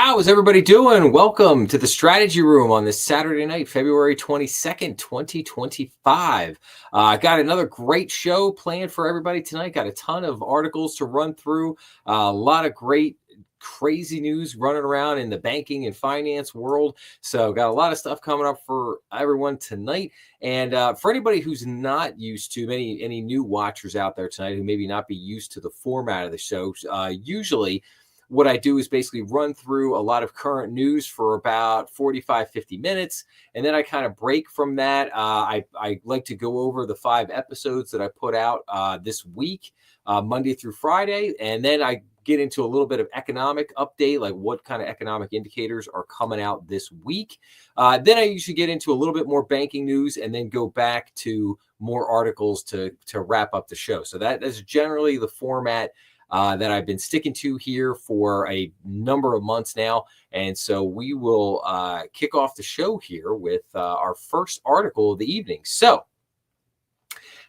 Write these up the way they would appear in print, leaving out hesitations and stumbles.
How's everybody doing? Welcome to the Strategy Room on this Saturday night, February 22nd, 2025. I got another great show planned for everybody tonight. Got a ton of articles to run through, a lot of great crazy news running around in the banking and finance world. So got a lot of stuff coming up for everyone tonight. And for anybody who's not used to, any new watchers out there tonight who maybe not be used to the format of the show, usually what I do is basically run through a lot of current news for about 45, 50 minutes. And then I kind of break from that. I like to go over the 5 episodes that I put out this week, Monday through Friday. And then I get into a little bit of economic update, like what kind of economic indicators are coming out this week. Then I usually get into a little bit more banking news and then go back to more articles to wrap up the show. So that is generally the format that I've been sticking to here for a number of months now. And so we will kick off the show here with our first article of the evening. So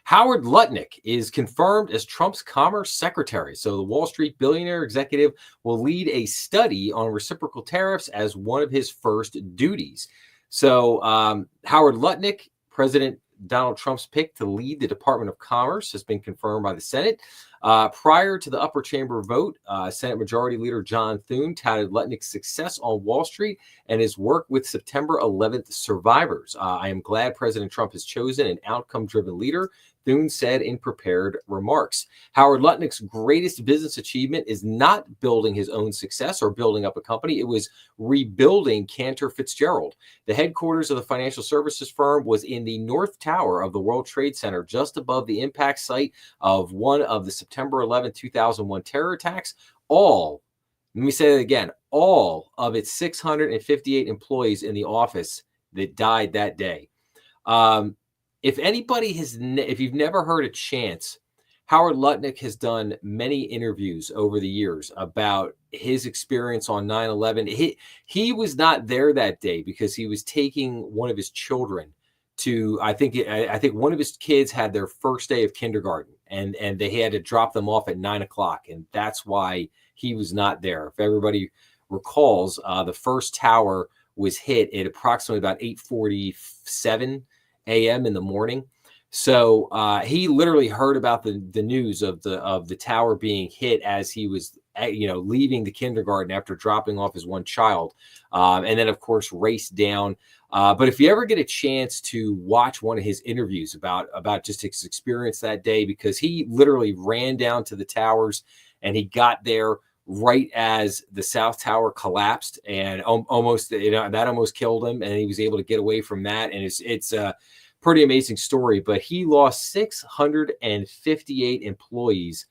Howard Lutnick is confirmed as Trump's commerce secretary. So the Wall Street billionaire executive will lead a study on reciprocal tariffs as one of his first duties. So Howard Lutnick, President Donald Trump's pick to lead the Department of Commerce, has been confirmed by the Senate. Prior to the upper chamber vote, Senate Majority Leader John Thune touted Lutnick's success on Wall Street and his work with September 11th survivors. I am glad President Trump has chosen an outcome-driven leader, Thune said in prepared remarks. Howard Lutnick's greatest business achievement is not building his own success or building up a company. It was rebuilding Cantor Fitzgerald. The headquarters of the financial services firm was in the North Tower of the World Trade Center, just above the impact site of one of the September 11, 2001 terror attacks. Let me say that again, all of its 658 employees in the office that died that day. If you've never heard a chance, Howard Lutnick has done many interviews over the years about his experience on 9/11. He was not there that day because he was taking one of his children to, I think one of his kids had their first day of kindergarten, and they had to drop them off at 9:00, and that's why he was not there. If everybody recalls, the first tower was hit at approximately about 8:47 a.m. in the morning. So he literally heard about the news of the tower being hit as he was leaving the kindergarten after dropping off his one child, and then of course raced down. But if you ever get a chance to watch one of his interviews about just his experience that day, because he literally ran down to the towers and he got there right as the South Tower collapsed, and almost that almost killed him, and he was able to get away from that. And it's a pretty amazing story. But he lost 658 employees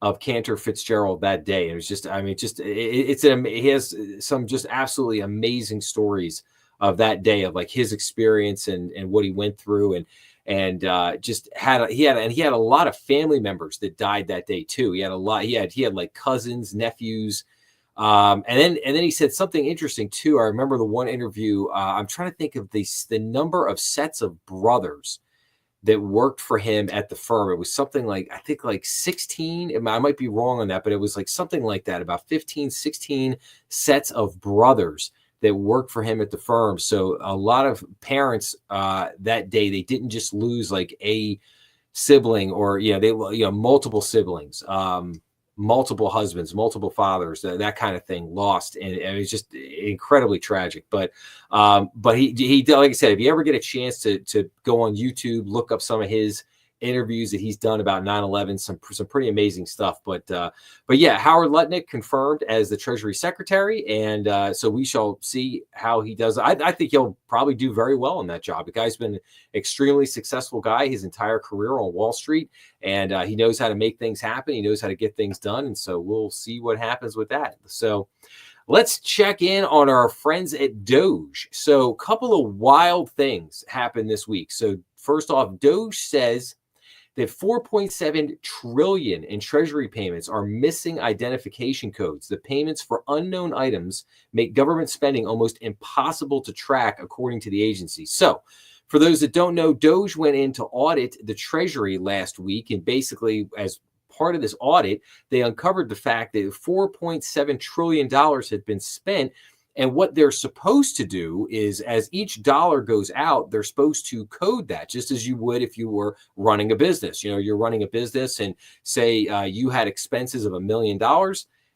of Cantor Fitzgerald that day. It was just, he has some just absolutely amazing stories of that day, of like his experience and what he went through, and he had a lot of family members that died that day too. He had like cousins, nephews, and then he said something interesting too. I remember the one interview. I'm trying to think of the number of sets of brothers that worked for him at the firm. It was something like, I think like 16. I might be wrong on that, but it was like something like that, about 15, 16 sets of brothers that worked for him at the firm. So a lot of parents that day, they didn't just lose like a sibling, or multiple siblings, multiple husbands, multiple fathers, that kind of thing lost, and it was just incredibly tragic. But he like I said, if you ever get a chance to go on YouTube, look up some of his interviews that he's done about 9/11, some pretty amazing stuff. But yeah, Howard Lutnick confirmed as the Treasury Secretary, and so we shall see how he does. I think he'll probably do very well in that job. The guy's been an extremely successful guy his entire career on Wall Street, and he knows how to make things happen. He knows how to get things done, and so we'll see what happens with that. So let's check in on our friends at Doge. So a couple of wild things happened this week. So first off, Doge says that 4.7 trillion in treasury payments are missing identification codes. The payments for unknown items make government spending almost impossible to track, according to the agency. So for those that don't know, Doge went in to audit the treasury last week, and basically as part of this audit, they uncovered the fact that $4.7 trillion had been spent. And what they're supposed to do is, as each dollar goes out, they're supposed to code that, just as you would if you were running a business. You're running a business, and say you had expenses of $1 million,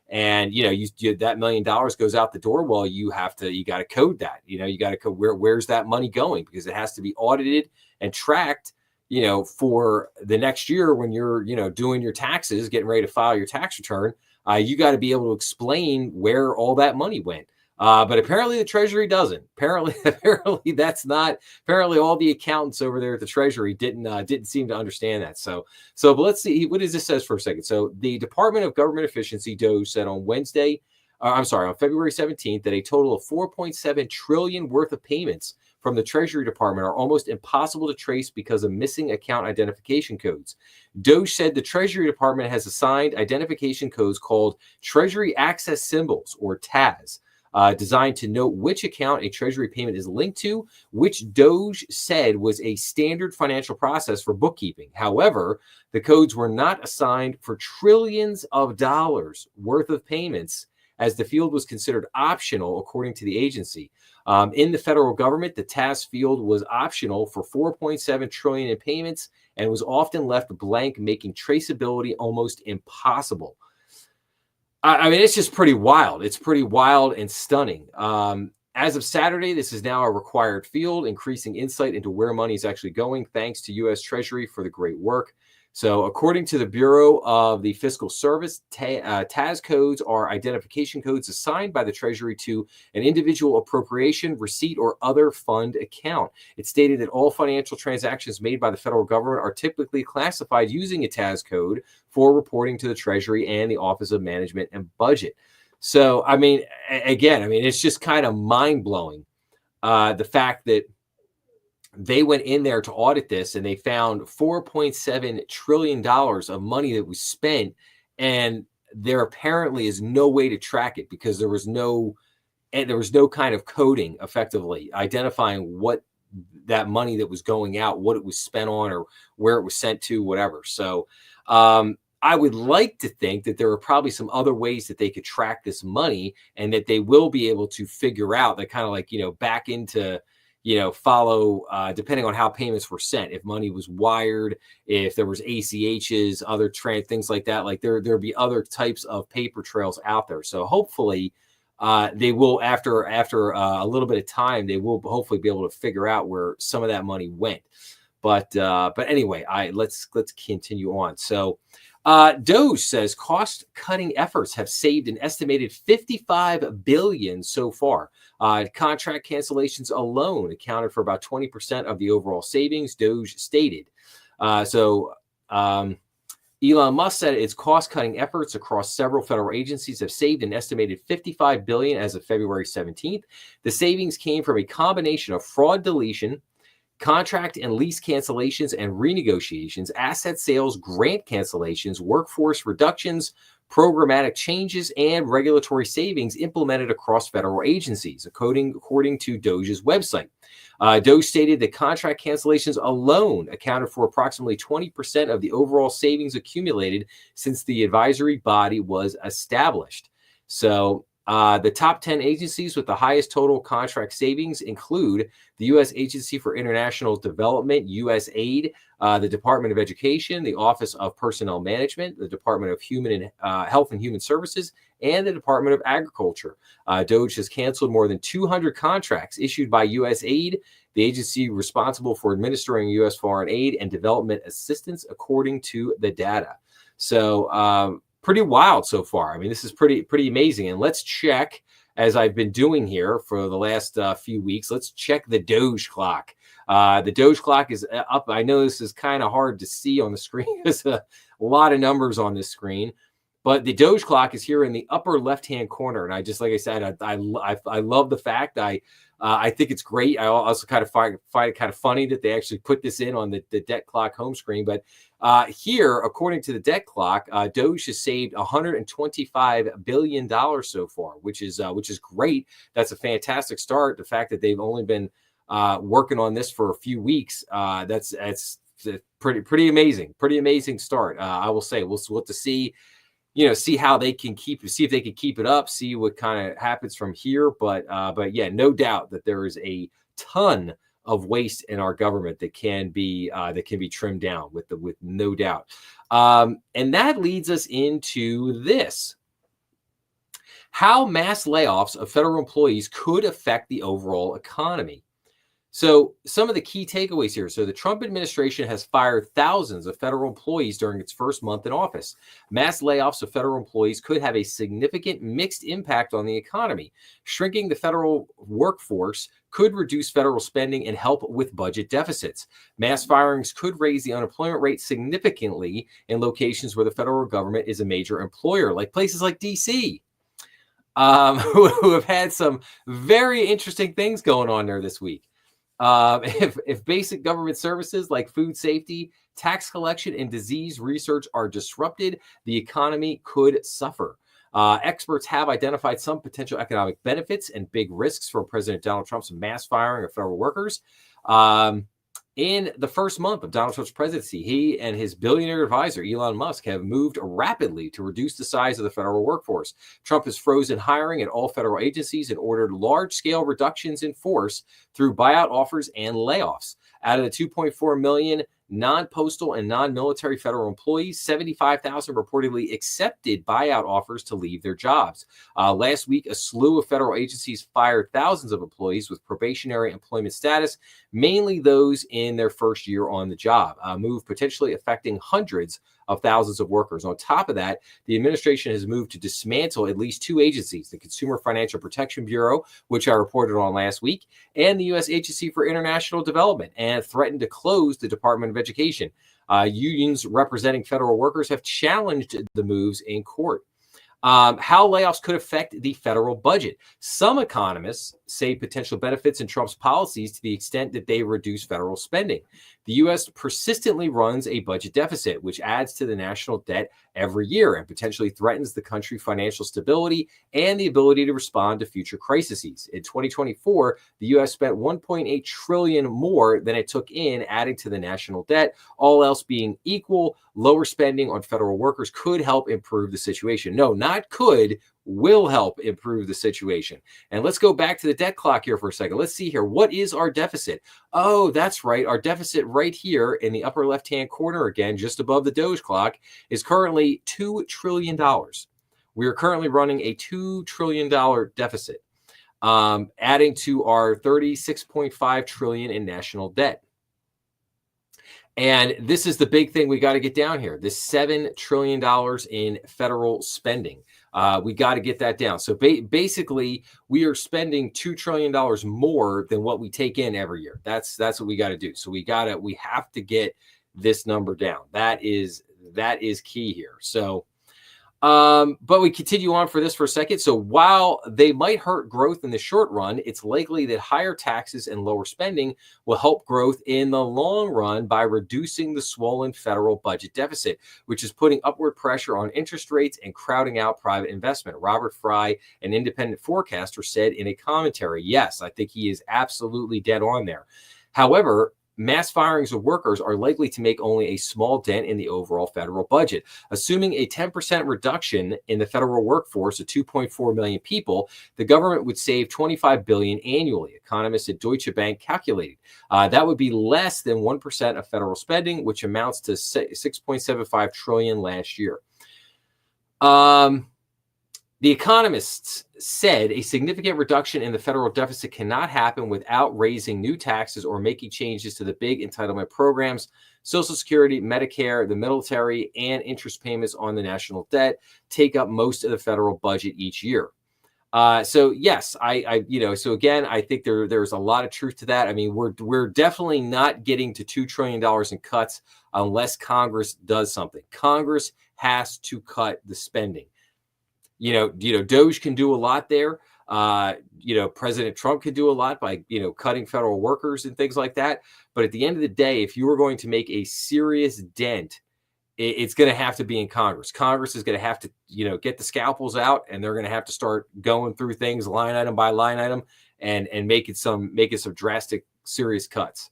and that $1 million goes out the door. Well, you got to code that. You got to code where's that money going, because it has to be audited and tracked. For the next year when you're doing your taxes, getting ready to file your tax return, you got to be able to explain where all that money went. But apparently the Treasury doesn't. Apparently that's not. Apparently all the accountants over there at the Treasury didn't seem to understand that. But let's see what does this says for a second. So the Department of Government Efficiency, DOGE, said on on February 17th, that a total of $4.7 trillion worth of payments from the Treasury Department are almost impossible to trace because of missing account identification codes. DOGE said the Treasury Department has assigned identification codes called Treasury Access Symbols, or TAS. Designed to note which account a Treasury payment is linked to, which DOGE said was a standard financial process for bookkeeping. However, the codes were not assigned for trillions of dollars worth of payments, as the field was considered optional, according to the agency. In the federal government, the TAS field was optional for $4.7 trillion in payments and was often left blank, making traceability almost impossible. I mean, it's just pretty wild. It's pretty wild and stunning. As of Saturday, this is now a required field, increasing insight into where money is actually going. Thanks to U.S. Treasury for the great work. So according to the Bureau of the Fiscal Service, TAS codes are identification codes assigned by the Treasury to an individual appropriation, receipt, or other fund account. It stated that all financial transactions made by the federal government are typically classified using a TAS code for reporting to the Treasury and the Office of Management and Budget. So, I mean, it's just kind of mind-blowing, the fact that they went in there to audit this and they found $4.7 trillion of money that was spent, and there apparently is no way to track it because there was no kind of coding effectively identifying what that money that was going out, what it was spent on, or where it was sent to, whatever. So I would like to think that there are probably some other ways that they could track this money, and that they will be able to figure out that, kind of like, back into, follow, depending on how payments were sent, if money was wired, if there was ACHs, other things like that, like there'll be other types of paper trails out there. So hopefully they will, after a little bit of time, they will hopefully be able to figure out where some of that money went. But anyway, let's continue on. So DOGE says cost-cutting efforts have saved an estimated $55 billion so far. Contract cancellations alone accounted for about 20% of the overall savings, DOGE stated. Elon Musk said its cost-cutting efforts across several federal agencies have saved an estimated $55 billion as of February 17th. The savings came from a combination of fraud deletion, contract and lease cancellations and renegotiations, asset sales, grant cancellations, workforce reductions, programmatic changes, and regulatory savings implemented across federal agencies, according to DOGE's website. DOGE stated that contract cancellations alone accounted for approximately 20% of the overall savings accumulated since the advisory body was established. So the top 10 agencies with the highest total contract savings include the U.S. Agency for International Development, USAID, the Department of Education, the Office of Personnel Management, the Department of Health and Human Services, and the Department of Agriculture. DOGE has canceled more than 200 contracts issued by USAID, the agency responsible for administering U.S. foreign aid and development assistance, according to the data. So, pretty wild so far. I mean, this is pretty amazing. And let's check, as I've been doing here for the last few weeks, let's check the Doge clock. The Doge clock is up. I know this is kind of hard to see on the screen. There's a lot of numbers on this screen, but the Doge clock is here in the upper left-hand corner. And I just, like I said, I love the fact. I think it's great. I also kind of find it kind of funny that they actually put this in on the debt clock home screen. But here, according to the debt clock, DOGE has saved $125 billion so far, which is great. That's a fantastic start. The fact that they've only been working on this for a few weeks, that's pretty amazing start. I will say we'll have to see, see how they can see if they can keep it up, see what kind of happens from here. But yeah, no doubt that there is a ton of waste in our government that can be trimmed down with no doubt. And that leads us into this: how mass layoffs of federal employees could affect the overall economy. So some of the key takeaways here. So the Trump administration has fired thousands of federal employees during its first month in office. Mass layoffs of federal employees could have a significant mixed impact on the economy. Shrinking the federal workforce could reduce federal spending and help with budget deficits. Mass firings could raise the unemployment rate significantly in locations where the federal government is a major employer, like places like D.C., who have had some very interesting things going on there this week. If basic government services like food safety, tax collection, and disease research are disrupted, the economy could suffer. Experts have identified some potential economic benefits and big risks for President Donald Trump's mass firing of federal workers. In the first month of Donald Trump's presidency, he and his billionaire advisor, Elon Musk, have moved rapidly to reduce the size of the federal workforce. Trump has frozen hiring at all federal agencies and ordered large-scale reductions in force through buyout offers and layoffs. Out of the 2.4 million non-postal and non-military federal employees, 75,000 reportedly accepted buyout offers to leave their jobs. Last week, a slew of federal agencies fired thousands of employees with probationary employment status, mainly those in their first year on the job, a move potentially affecting hundreds of thousands of workers. On top of that, the administration has moved to dismantle at least two agencies, the Consumer Financial Protection Bureau, which I reported on last week, and the U.S. Agency for International Development, and threatened to close the Department of Education. Unions representing federal workers have challenged the moves in court. How layoffs could affect the federal budget. Some economists say potential benefits in Trump's policies to the extent that they reduce federal spending. The U.S. persistently runs a budget deficit, which adds to the national debt every year and potentially threatens the country's financial stability and the ability to respond to future crises. In 2024, the U.S. spent $1.8 trillion more than it took in, adding to the national debt. All else being equal, lower spending on federal workers could help improve the situation. No, not could, will help improve the situation. And let's go back to the debt clock here for a second. Let's see here. What is our deficit? Oh, that's right. Our deficit right here in the upper left-hand corner, again, just above the Doge clock, is currently $2 trillion. We are currently running a $2 trillion deficit, adding to our $36.5 trillion in national debt. And this is the big thing we got to get down here, this $7 trillion in federal spending. We got to get that down. So basically, we are spending $2 trillion more than what we take in every year. That's what we got to do. So we have to get this number down. That is key here. So, but we continue on for a second. So while they might hurt growth in the short run, it's likely that higher taxes and lower spending will help growth in the long run by reducing the swollen federal budget deficit, which is putting upward pressure on interest rates and crowding out private investment. Robert Fry, an independent forecaster, said in a commentary, yes, I think he is absolutely dead on there. However, mass firings of workers are likely to make only a small dent in the overall federal budget. Assuming a 10% reduction in the federal workforce of 2.4 million people, the government would save $25 billion annually, economists at Deutsche Bank calculated. That would be less than 1% of federal spending, which amounts to $6.75 trillion last year. The economists said a significant reduction in the federal deficit cannot happen without raising new taxes or making changes to the big entitlement programs, Social Security, Medicare, the military, and interest payments on the national debt take up most of the federal budget each year. So yes, so again, I think there's a lot of truth to that. I mean, we're definitely not getting to $2 trillion in cuts unless Congress does something. Congress has to cut the spending. Doge can do a lot there. President Trump could do a lot by, cutting federal workers and things like that. But at the end of the day, if you were going to make a serious dent, it's going to have to be in Congress. Congress is going to have to, get the scalpels out, and they're going to have to start going through things line item by line item and making some drastic, serious cuts.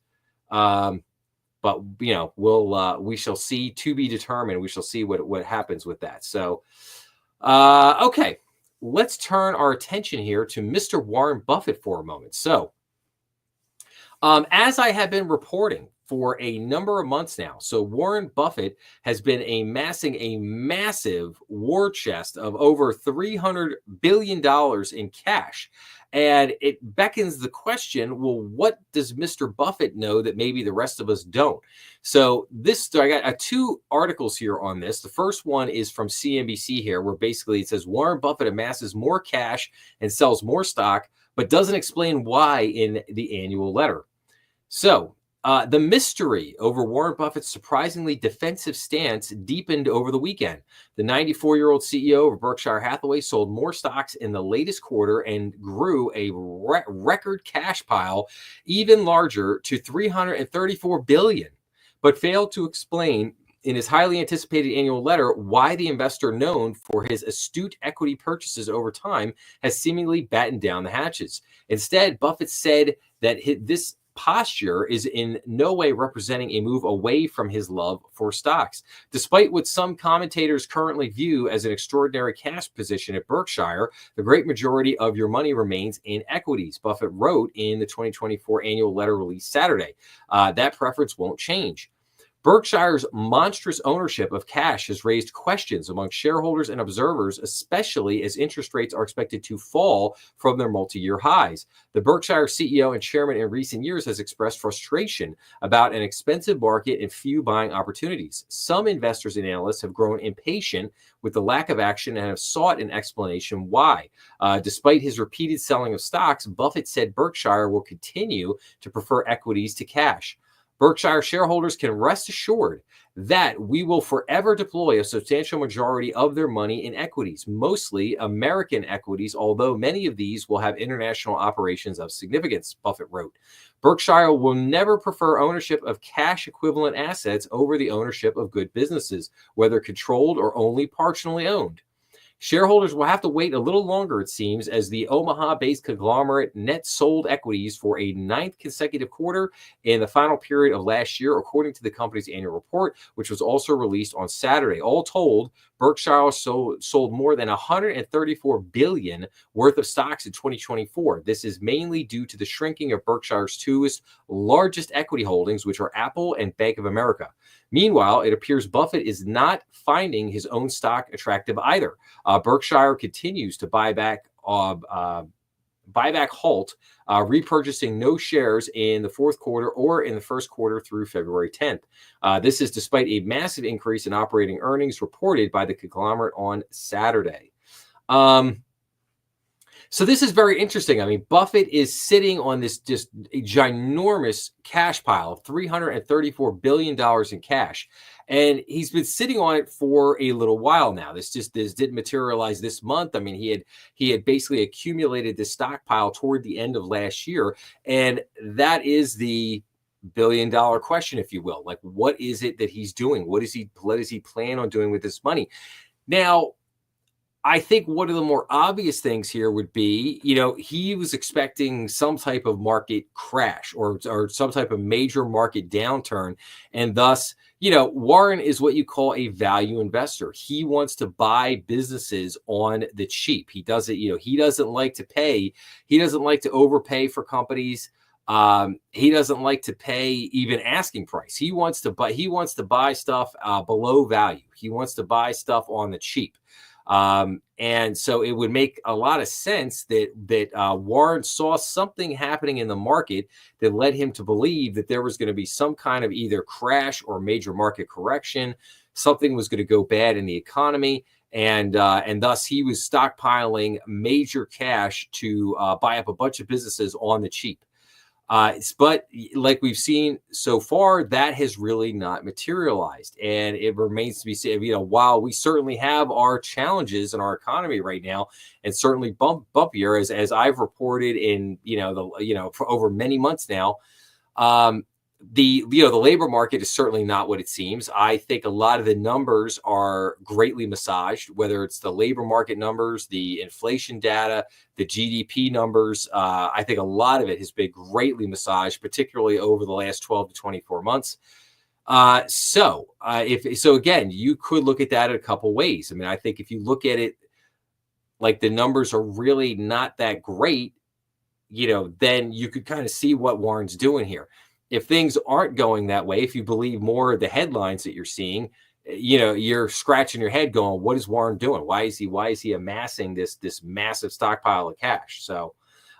but we shall see, to be determined. We shall see what happens with that. So, okay, let's turn our attention here to Mr. Warren Buffett for a moment. So, as I have been reporting for a number of months now, so Warren Buffett has been amassing a massive war chest of over $300 billion in cash. And it beckons the question, well, what does Mr. Buffett know that maybe the rest of us don't? So I got two articles here on this. The first one is from CNBC here, where basically it says Warren Buffett amasses more cash and sells more stock, but doesn't explain why in the annual letter. So the mystery over Warren Buffett's surprisingly defensive stance deepened over the weekend. The 94-year-old CEO of Berkshire Hathaway sold more stocks in the latest quarter and grew a record cash pile even larger to $334 billion, but failed to explain in his highly anticipated annual letter why the investor, known for his astute equity purchases over time, has seemingly battened down the hatches. Instead, Buffett said that this posture is in no way representing a move away from his love for stocks. Despite what some commentators currently view as an extraordinary cash position at Berkshire, the great majority of your money remains in equities, Buffett wrote in the 2024 annual letter released Saturday. That preference won't change. Berkshire's monstrous ownership of cash has raised questions among shareholders and observers, especially as interest rates are expected to fall from their multi-year highs. The Berkshire CEO and chairman in recent years has expressed frustration about an expensive market and few buying opportunities. Some investors and analysts have grown impatient with the lack of action and have sought an explanation why. Despite his repeated selling of stocks, Buffett said Berkshire will continue to prefer equities to cash. Berkshire shareholders can rest assured that we will forever deploy a substantial majority of their money in equities, mostly American equities, although many of these will have international operations of significance, Buffett wrote. Berkshire will never prefer ownership of cash equivalent assets over the ownership of good businesses, whether controlled or only partially owned. Shareholders will have to wait a little longer, it seems, as the Omaha-based conglomerate net sold equities for a ninth consecutive quarter in the final period of last year, according to the company's annual report, which was also released on Saturday. All told, Berkshire sold more than $134 billion worth of stocks in 2024. This is mainly due to the shrinking of Berkshire's two largest equity holdings, which are Apple and Bank of America. Meanwhile, it appears Buffett is not finding his own stock attractive either. Berkshire continues to buy back halt, repurchasing no shares in the fourth quarter or in the first quarter through February 10th. This is despite a massive increase in operating earnings reported by the conglomerate on Saturday. So this is very interesting. I mean, Buffett is sitting on this just a ginormous cash pile of $334 billion in cash. And he's been sitting on it for a little while now. This didn't materialize this month. I mean, he had basically accumulated this stockpile toward the end of last year. And that is the billion-dollar question, if you will. Like, what is it that he's doing? What does he plan on doing with this money? Now, I think one of the more obvious things here would be, he was expecting some type of market crash or some type of major market downturn. And thus, Warren is what you call a value investor. He wants to buy businesses on the cheap. He doesn't like to pay. He doesn't like to overpay for companies. He doesn't like to pay even asking price. He wants to buy stuff below value. He wants to buy stuff on the cheap. And so it would make a lot of sense that Warren saw something happening in the market that led him to believe that there was going to be some kind of either crash or major market correction. Something was going to go bad in the economy. And thus he was stockpiling major cash to buy up a bunch of businesses on the cheap. But like we've seen so far, that has really not materialized. And it remains to be seen, while we certainly have our challenges in our economy right now, and certainly bumpier, as I've reported in, for over many months now, the labor market is certainly not what it seems. I think a lot of the numbers are greatly massaged, whether it's the labor market numbers, the inflation data, the GDP numbers. I think a lot of it has been greatly massaged, particularly over the last 12 to 24 months. If again, you could look at that a couple ways. I mean, I think if you look at it like the numbers are really not that great, then you could kind of see what Warren's doing here. If things aren't going that way, if you believe more of the headlines that you're seeing, you're scratching your head going, what is Warren doing? Why is he amassing this massive stockpile of cash? So,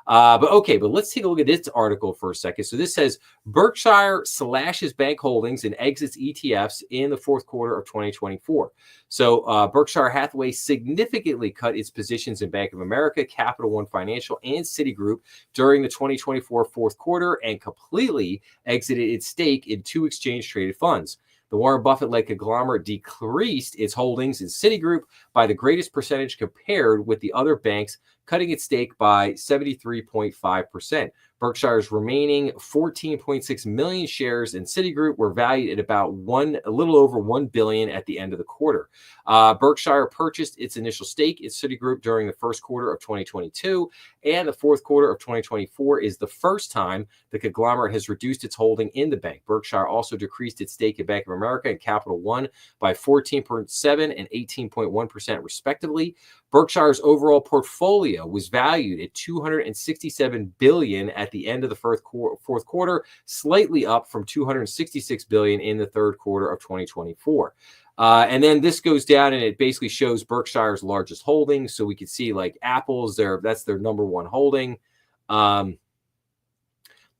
but let's take a look at this article for a second. So this says Berkshire slashes bank holdings and exits ETFs in the fourth quarter of 2024. So Berkshire Hathaway significantly cut its positions in Bank of America, Capital One Financial, and Citigroup during the 2024 fourth quarter and completely exited its stake in two exchange-traded funds. The Warren Buffett-led conglomerate decreased its holdings in Citigroup by the greatest percentage compared with the other banks, cutting its stake by 73.5%. Berkshire's remaining 14.6 million shares in Citigroup were valued at about a little over $1 billion at the end of the quarter. Berkshire purchased its initial stake in Citigroup during the first quarter of 2022, and the fourth quarter of 2024 is the first time the conglomerate has reduced its holding in the bank. Berkshire also decreased its stake in Bank of America and Capital One by 14.7% and 18.1% respectively. Berkshire's overall portfolio was valued at $267 billion at the end of the fourth quarter, slightly up from $266 billion in the third quarter of 2024. And then this goes down and it basically shows Berkshire's largest holdings. So we can see like Apple's that's their number one holding.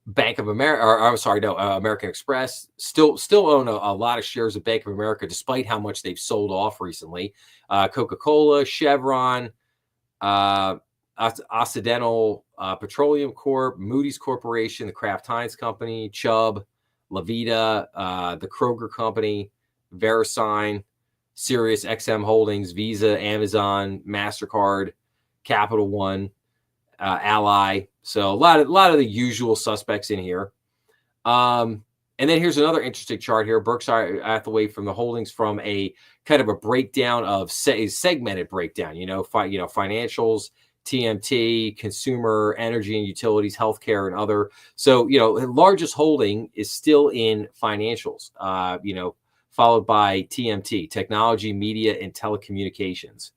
Bank of America, American Express still own a lot of shares of Bank of America, despite how much they've sold off recently. Coca-Cola, Chevron, Occidental Petroleum Corp, Moody's Corporation, the Kraft Heinz Company, Chubb, Levita, the Kroger Company, VeriSign, Sirius XM Holdings, Visa, Amazon, MasterCard, Capital One, Ally. So a lot of the usual suspects in here. And then here's another interesting chart here. Berkshire Hathaway from the holdings from a kind of a breakdown of segmented breakdown, financials, TMT, consumer, energy and utilities, healthcare, and other. So, the largest holding is still in financials, followed by TMT, technology, media, and telecommunications.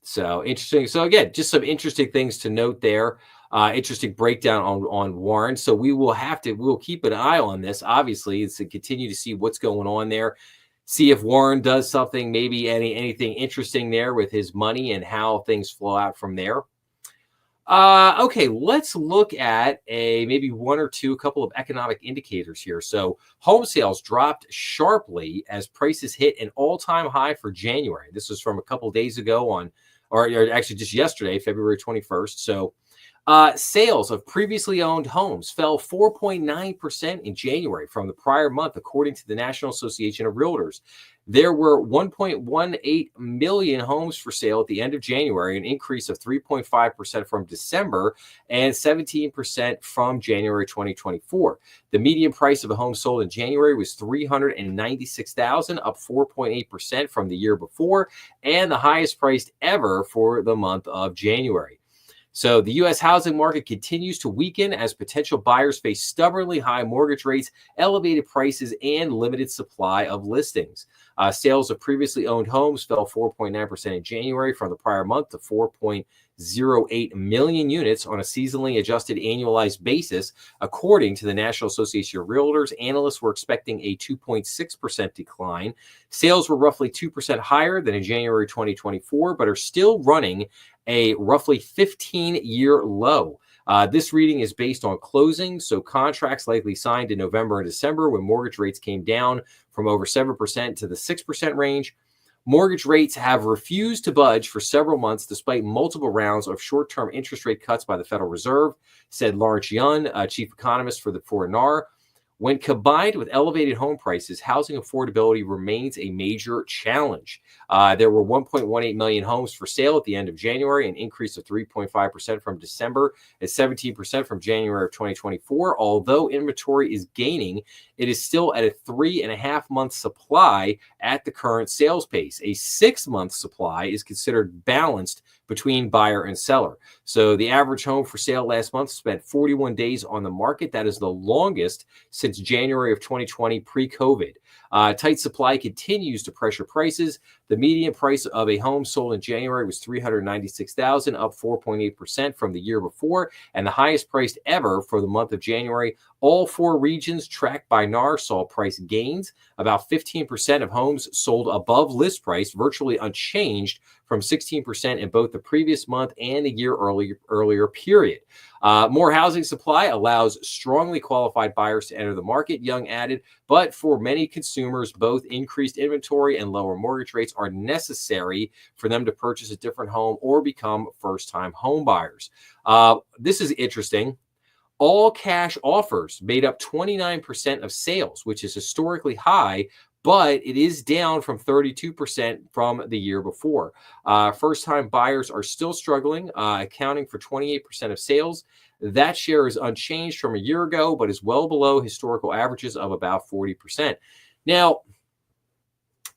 So interesting. So again, just some interesting things to note there. Interesting breakdown on Warren. So we'll keep an eye on this, obviously, to continue to see what's going on there. See if Warren does something, maybe anything interesting there with his money and how things flow out from there. Okay, let's look at maybe a couple of economic indicators here. So home sales dropped sharply as prices hit an all-time high for January. This was from a couple of days ago or actually just yesterday, February 21st. So sales of previously owned homes fell 4.9% in January from the prior month, according to the National Association of Realtors. There were 1.18 million homes for sale at the end of January, an increase of 3.5% from December and 17% from January 2024. The median price of a home sold in January was $396,000, up 4.8% from the year before, and the highest priced ever for the month of January. So the U.S. housing market continues to weaken as potential buyers face stubbornly high mortgage rates, elevated prices, and limited supply of listings. Sales of previously owned homes fell 4.9% in January from the prior month to 4.08 million units on a seasonally adjusted annualized basis. According to the National Association of Realtors, analysts were expecting a 2.6% decline. Sales were roughly 2% higher than in January 2024, but are still running a roughly 15-year low. This reading is based on closings, so contracts likely signed in November and December when mortgage rates came down from over 7% to the 6% range. Mortgage rates have refused to budge for several months despite multiple rounds of short-term interest rate cuts by the Federal Reserve, said Lawrence Yun, chief economist for NAR. When combined with elevated home prices, housing affordability remains a major challenge. There were 1.18 million homes for sale at the end of January, an increase of 3.5% from December and 17% from January of 2024. Although inventory is gaining, it is still at a 3.5-month supply at the current sales pace. A 6-month supply is considered balanced between buyer and seller. So the average home for sale last month spent 41 days on the market. That is the longest since January of 2020, pre-COVID. Tight supply continues to pressure prices. The median price of a home sold in January was $396,000, up 4.8% from the year before, and the highest priced ever for the month of January. All four regions tracked by NAR saw price gains. About 15% of homes sold above list price, virtually unchanged from 16% in both the previous month and the year earlier period. More housing supply allows strongly qualified buyers to enter the market, Young added, but for many consumers, both increased inventory and lower mortgage rates are necessary for them to purchase a different home or become first-time home buyers. This is interesting. All cash offers made up 29% of sales, which is historically high, but it is down from 32% from the year before. First-time buyers are still struggling, accounting for 28% of sales. That share is unchanged from a year ago, but is well below historical averages of about 40%. Now,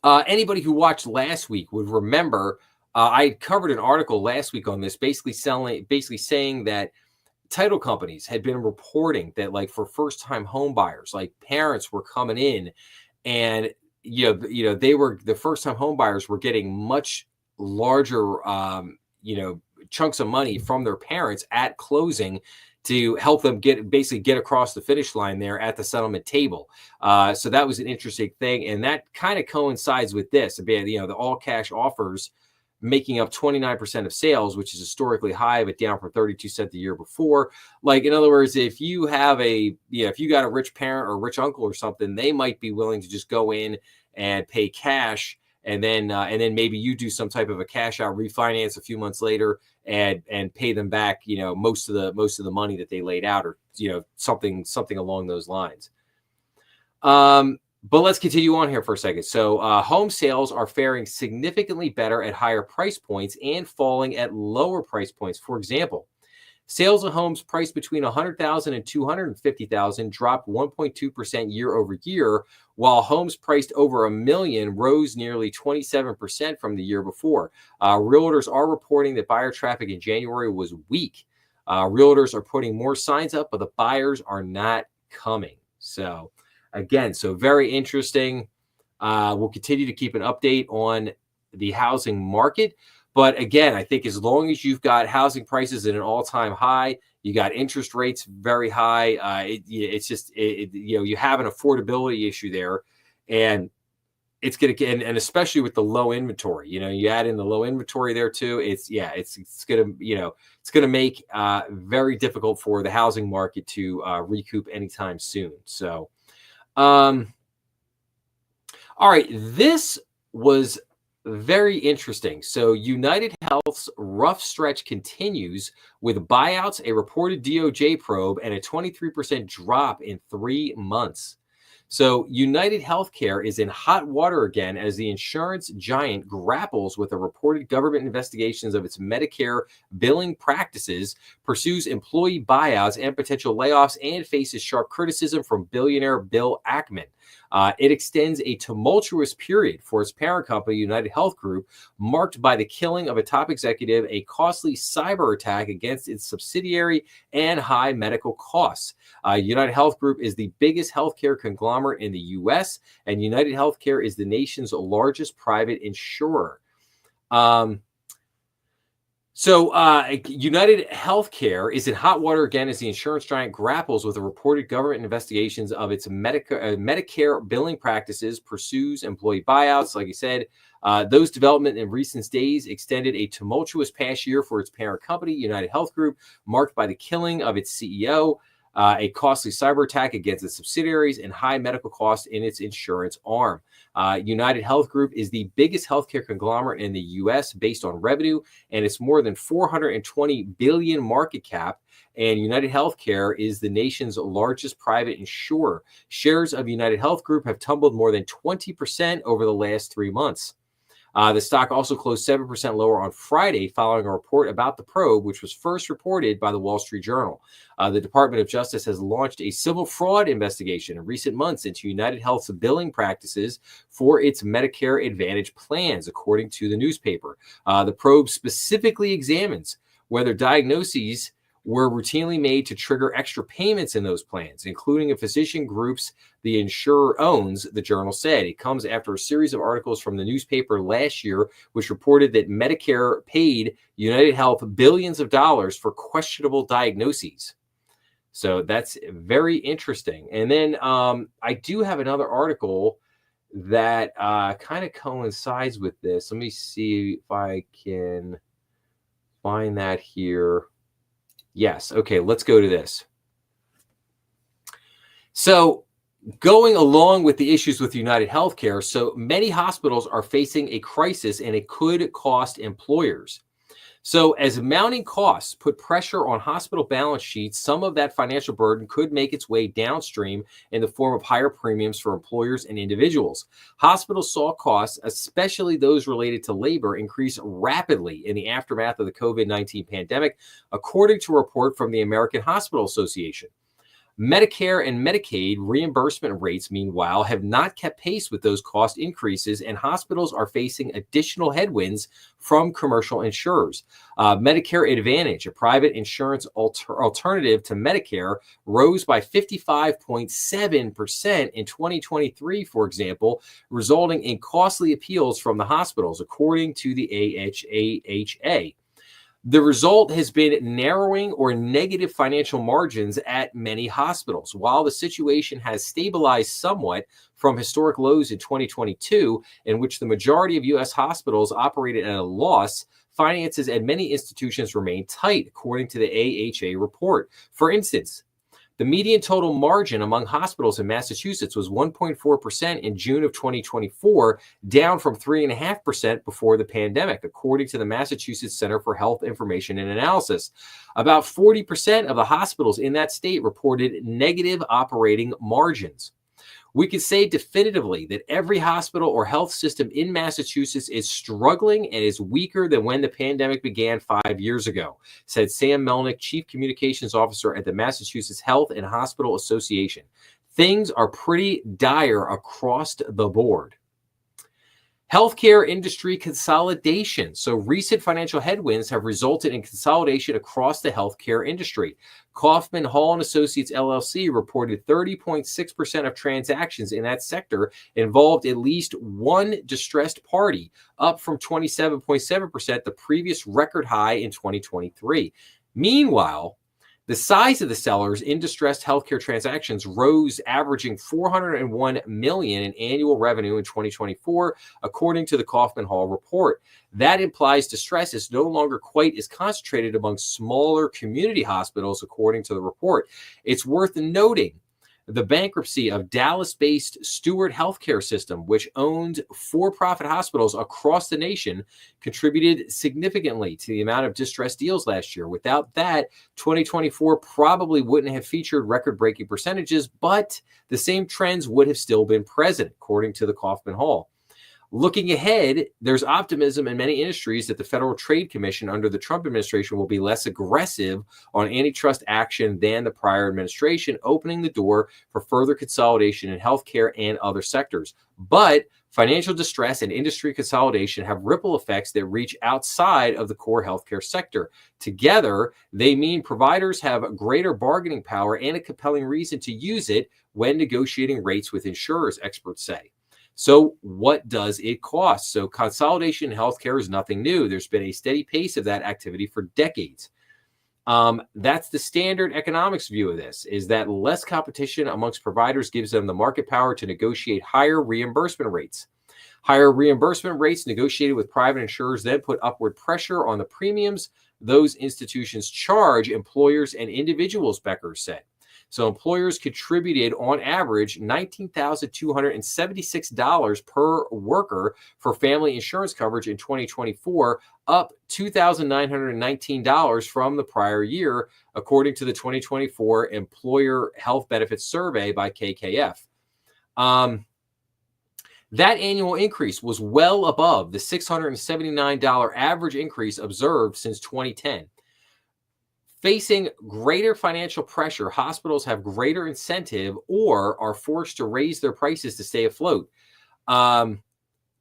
anybody who watched last week would remember I covered an article last week on this, basically saying that title companies had been reporting that, like, for first-time home buyers, like, parents were coming in, and they were, the first-time home buyers were getting much larger chunks of money from their parents at closing to help them get across the finish line there at the settlement table. So that was an interesting thing, and that kind of coincides with this. The all cash offers making up 29% of sales, which is historically high, but down from 32% the year before. Like, in other words, if you have if you got a rich parent or a rich uncle or something, they might be willing to just go in and pay cash, and then maybe you do some type of a cash out refinance a few months later and pay them back, most of the money that they laid out, or something along those lines. But let's continue on here for a second. So home sales are faring significantly better at higher price points and falling at lower price points. For example, sales of homes priced between $100,000 and $250,000 dropped 1.2% year over year, while homes priced over $1 million rose nearly 27% from the year before. Realtors are reporting that buyer traffic in January was weak. Realtors are putting more signs up, but the buyers are not coming. So again, very interesting. We'll continue to keep an update on the housing market. But again, I think as long as you've got housing prices at an all-time high, you got interest rates very high, you have an affordability issue there, and it's going to, and especially with the low inventory, you add in the low inventory there too. It's going to make very difficult for the housing market to recoup anytime soon. So, all right, this was very interesting. So United Health's rough stretch continues with buyouts, a reported DOJ probe, and a 23% drop in 3 months. So United Healthcare is in hot water again as the insurance giant grapples with the reported government investigations of its Medicare billing practices, pursues employee buyouts and potential layoffs, and faces sharp criticism from billionaire Bill Ackman. It extends a tumultuous period for its parent company, United Health Group, marked by the killing of a top executive, a costly cyber attack against its subsidiary, and high medical costs. United Health Group is the biggest healthcare conglomerate in the U.S., and United Healthcare is the nation's largest private insurer. United Healthcare is in hot water again as the insurance giant grapples with the reported government investigations of its Medicare billing practices, pursues employee buyouts. Like I said, those developments in recent days extended a tumultuous past year for its parent company, United Health Group, marked by the killing of its CEO, a costly cyber attack against its subsidiaries, and high medical costs in its insurance arm. United Health Group is the biggest healthcare conglomerate in the U.S. based on revenue, and it's more than $420 billion market cap. And United Healthcare is the nation's largest private insurer. Shares of United Health Group have tumbled more than 20% over the last 3 months. The stock also closed 7% lower on Friday following a report about the probe, which was first reported by the Wall Street Journal. The Department of Justice has launched a civil fraud investigation in recent months into United Health's billing practices for its Medicare Advantage plans, according to the newspaper. The probe specifically examines whether diagnoses were routinely made to trigger extra payments in those plans, including a physician groups the insurer owns, the journal said. It comes after a series of articles from the newspaper last year, which reported that Medicare paid United Health billions of dollars for questionable diagnoses. So that's very interesting. And then I do have another article that kind of coincides with this. Let me see if I can find that here. Yes. Okay, let's go to this. So going along with the issues with United Healthcare, so many hospitals are facing a crisis and it could cost employers. So as mounting costs put pressure on hospital balance sheets, some of that financial burden could make its way downstream in the form of higher premiums for employers and individuals. Hospitals saw costs, especially those related to labor, increase rapidly in the aftermath of the COVID-19 pandemic, according to a report from the American Hospital Association. Medicare and Medicaid reimbursement rates, meanwhile, have not kept pace with those cost increases, and hospitals are facing additional headwinds from commercial insurers. Medicare Advantage, a private insurance alternative to Medicare, rose by 55.7% in 2023, for example, resulting in costly appeals from the hospitals, according to the AHA. The result has been narrowing or negative financial margins at many hospitals. While the situation has stabilized somewhat from historic lows in 2022, in which the majority of U.S. hospitals operated at a loss, finances at many institutions remain tight, according to the AHA report. For instance, the median total margin among hospitals in Massachusetts was 1.4% in June of 2024, down from 3.5% before the pandemic, according to the Massachusetts Center for Health Information and Analysis. About 40% of the hospitals in that state reported negative operating margins. We can say definitively that every hospital or health system in Massachusetts is struggling and is weaker than when the pandemic began 5 years ago, said Sam Melnick, Chief Communications Officer at the Massachusetts Health and Hospital Association. Things are pretty dire across the board. Healthcare industry consolidation. So recent financial headwinds have resulted in consolidation across the healthcare industry. Kaufman Hall & Associates LLC reported 30.6% of transactions in that sector involved at least one distressed party, up from 27.7%, the previous record high in 2023. Meanwhile, the size of the sellers in distressed healthcare transactions rose, averaging $401 million in annual revenue in 2024, according to the Kaufman Hall report. That implies distress is no longer quite as concentrated among smaller community hospitals, according to the report. It's worth noting the bankruptcy of Dallas-based Steward Healthcare System, which owned for-profit hospitals across the nation, contributed significantly to the amount of distressed deals last year. Without that, 2024 probably wouldn't have featured record-breaking percentages, but the same trends would have still been present, according to the Kaufman Hall. Looking ahead, there's optimism in many industries that the Federal Trade Commission under the Trump administration will be less aggressive on antitrust action than the prior administration, opening the door for further consolidation in healthcare and other sectors. But financial distress and industry consolidation have ripple effects that reach outside of the core healthcare sector. Together, they mean providers have greater bargaining power and a compelling reason to use it when negotiating rates with insurers, experts say. So what does it cost? So consolidation in healthcare is nothing new. There's been a steady pace of that activity for decades. That's the standard economics view of this, is that less competition amongst providers gives them the market power to negotiate higher reimbursement rates. Higher reimbursement rates negotiated with private insurers then put upward pressure on the premiums those institutions charge employers and individuals, Becker said. So employers contributed on average $19,276 per worker for family insurance coverage in 2024, up $2,919 from the prior year, according to the 2024 Employer Health Benefits Survey by KKF. That annual increase was well above the $679 average increase observed since 2010. Facing greater financial pressure, hospitals have greater incentive or are forced to raise their prices to stay afloat. Um,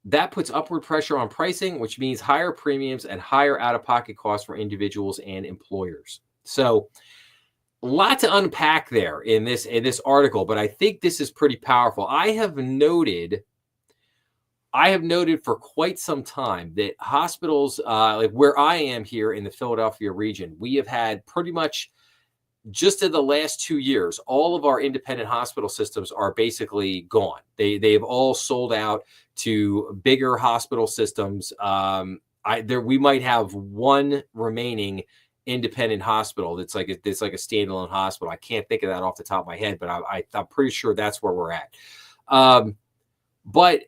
that puts upward pressure on pricing, which means higher premiums and higher out-of-pocket costs for individuals and employers. So, a lot to unpack there in this article, but I think this is pretty powerful. I have noted for quite some time that hospitals, like where I am here in the Philadelphia region, we have had pretty much just in the last 2 years, all of our independent hospital systems are basically gone. They've all sold out to bigger hospital systems. We might have one remaining independent hospital that's like a standalone hospital. I can't think of that off the top of my head, but I'm pretty sure that's where we're at. Um, but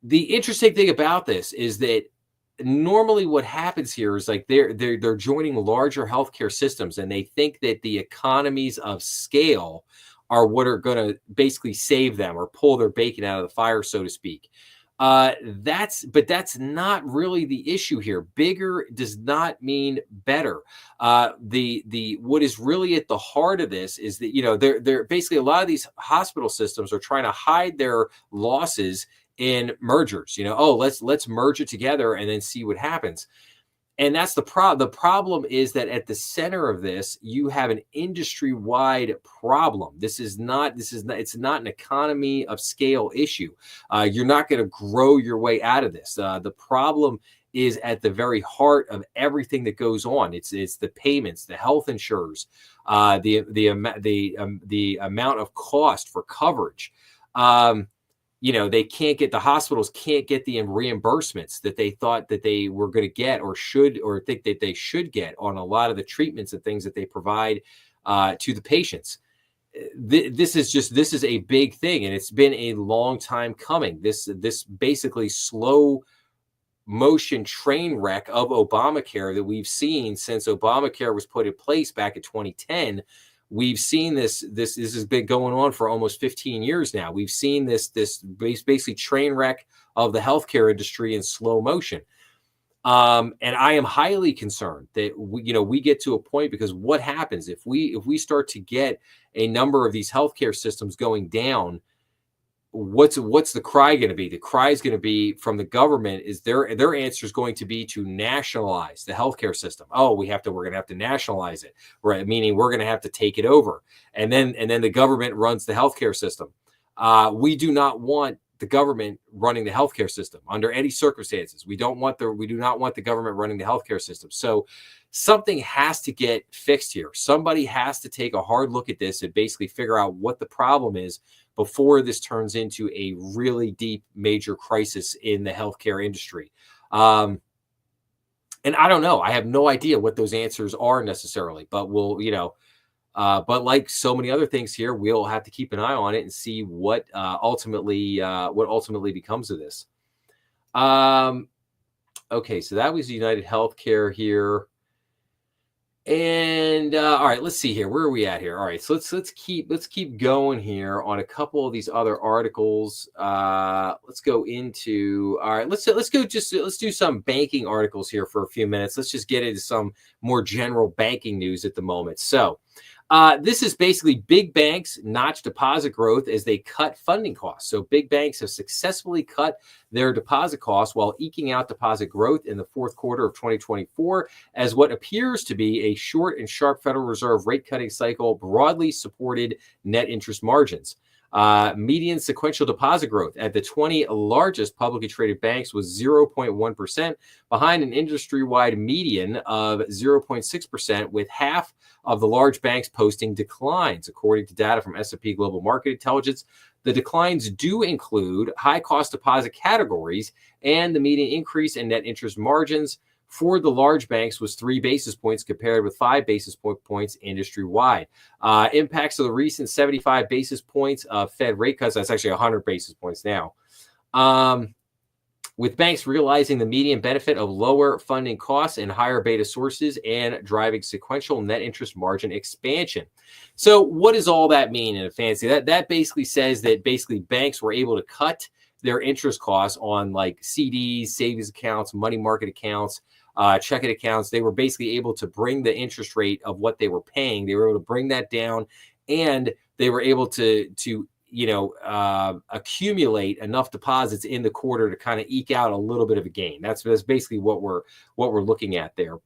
the interesting thing about this is that normally what happens here is like they're joining larger healthcare systems, and they think that the economies of scale are what are going to basically save them or pull their bacon out of the fire, so to speak. That's not really the issue here. Bigger does not mean better. The what is really at the heart of this is that they're basically, a lot of these hospital systems are trying to hide their losses in mergers. Let's merge it together and then see what happens. And that's the problem. The problem is that at the center of this, you have an industry-wide problem. It's not an economy of scale issue. You're not going to grow your way out of this. The problem is at the very heart of everything that goes on. It's the payments, the health insurers, the amount of cost for coverage. The hospitals can't get the reimbursements that they thought that they were going to get or think that they should get on a lot of the treatments and things that they provide to the patients. This is a big thing, and it's been a long time coming. This basically slow motion train wreck of Obamacare that we've seen since Obamacare was put in place back in 2010. We've seen this has been going on for almost 15 years now. We've seen this basically train wreck of the healthcare industry in slow motion. And I am highly concerned that we get to a point, because what happens if we start to get a number of these healthcare systems going down? What's the cry going to be? The cry is going to be from the government. Is their answer is going to be to nationalize the healthcare system? Oh, we're going to have to nationalize it, right? Meaning we're going to have to take it over, and then the government runs the healthcare system. We do not want the government running the healthcare system under any circumstances. We do not want the government running the healthcare system. So something has to get fixed here. Somebody has to take a hard look at this and basically figure out what the problem is before this turns into a really deep, major crisis in the healthcare industry. And I don't know. I have no idea what those answers are necessarily, but but like so many other things here, we'll have to keep an eye on it and see what ultimately becomes of this. Okay, so that was United Healthcare here. And all right, let's see here. Where are we at here? All right, so let's keep going here on a couple of these other articles. Let's go into let's do some banking articles here for a few minutes. Let's just get into some more general banking news at the moment. So this is basically big banks notch deposit growth as they cut funding costs. So big banks have successfully cut their deposit costs while eking out deposit growth in the fourth quarter of 2024, as what appears to be a short and sharp Federal Reserve rate cutting cycle broadly supported net interest margins. Median sequential deposit growth at the 20 largest publicly traded banks was 0.1%, behind an industry-wide median of 0.6%, with half of the large banks posting declines, according to data from S&P Global Market Intelligence. The declines do include high-cost deposit categories, and the median increase in net interest margins for the large banks was 3 basis points compared with 5 basis points industry-wide. Impacts of the recent 75 basis points of Fed rate cuts, that's actually 100 basis points now, with banks realizing the median benefit of lower funding costs and higher beta sources and driving sequential net interest margin expansion. So what does all that mean in a fancy? That basically says that basically banks were able to cut their interest costs on like CDs, savings accounts, money market accounts, checking accounts. They were basically able to bring the interest rate of what they were paying. They were able to bring that down, and they were able to accumulate enough deposits in the quarter to kind of eke out a little bit of a gain. That's basically what we're looking at there.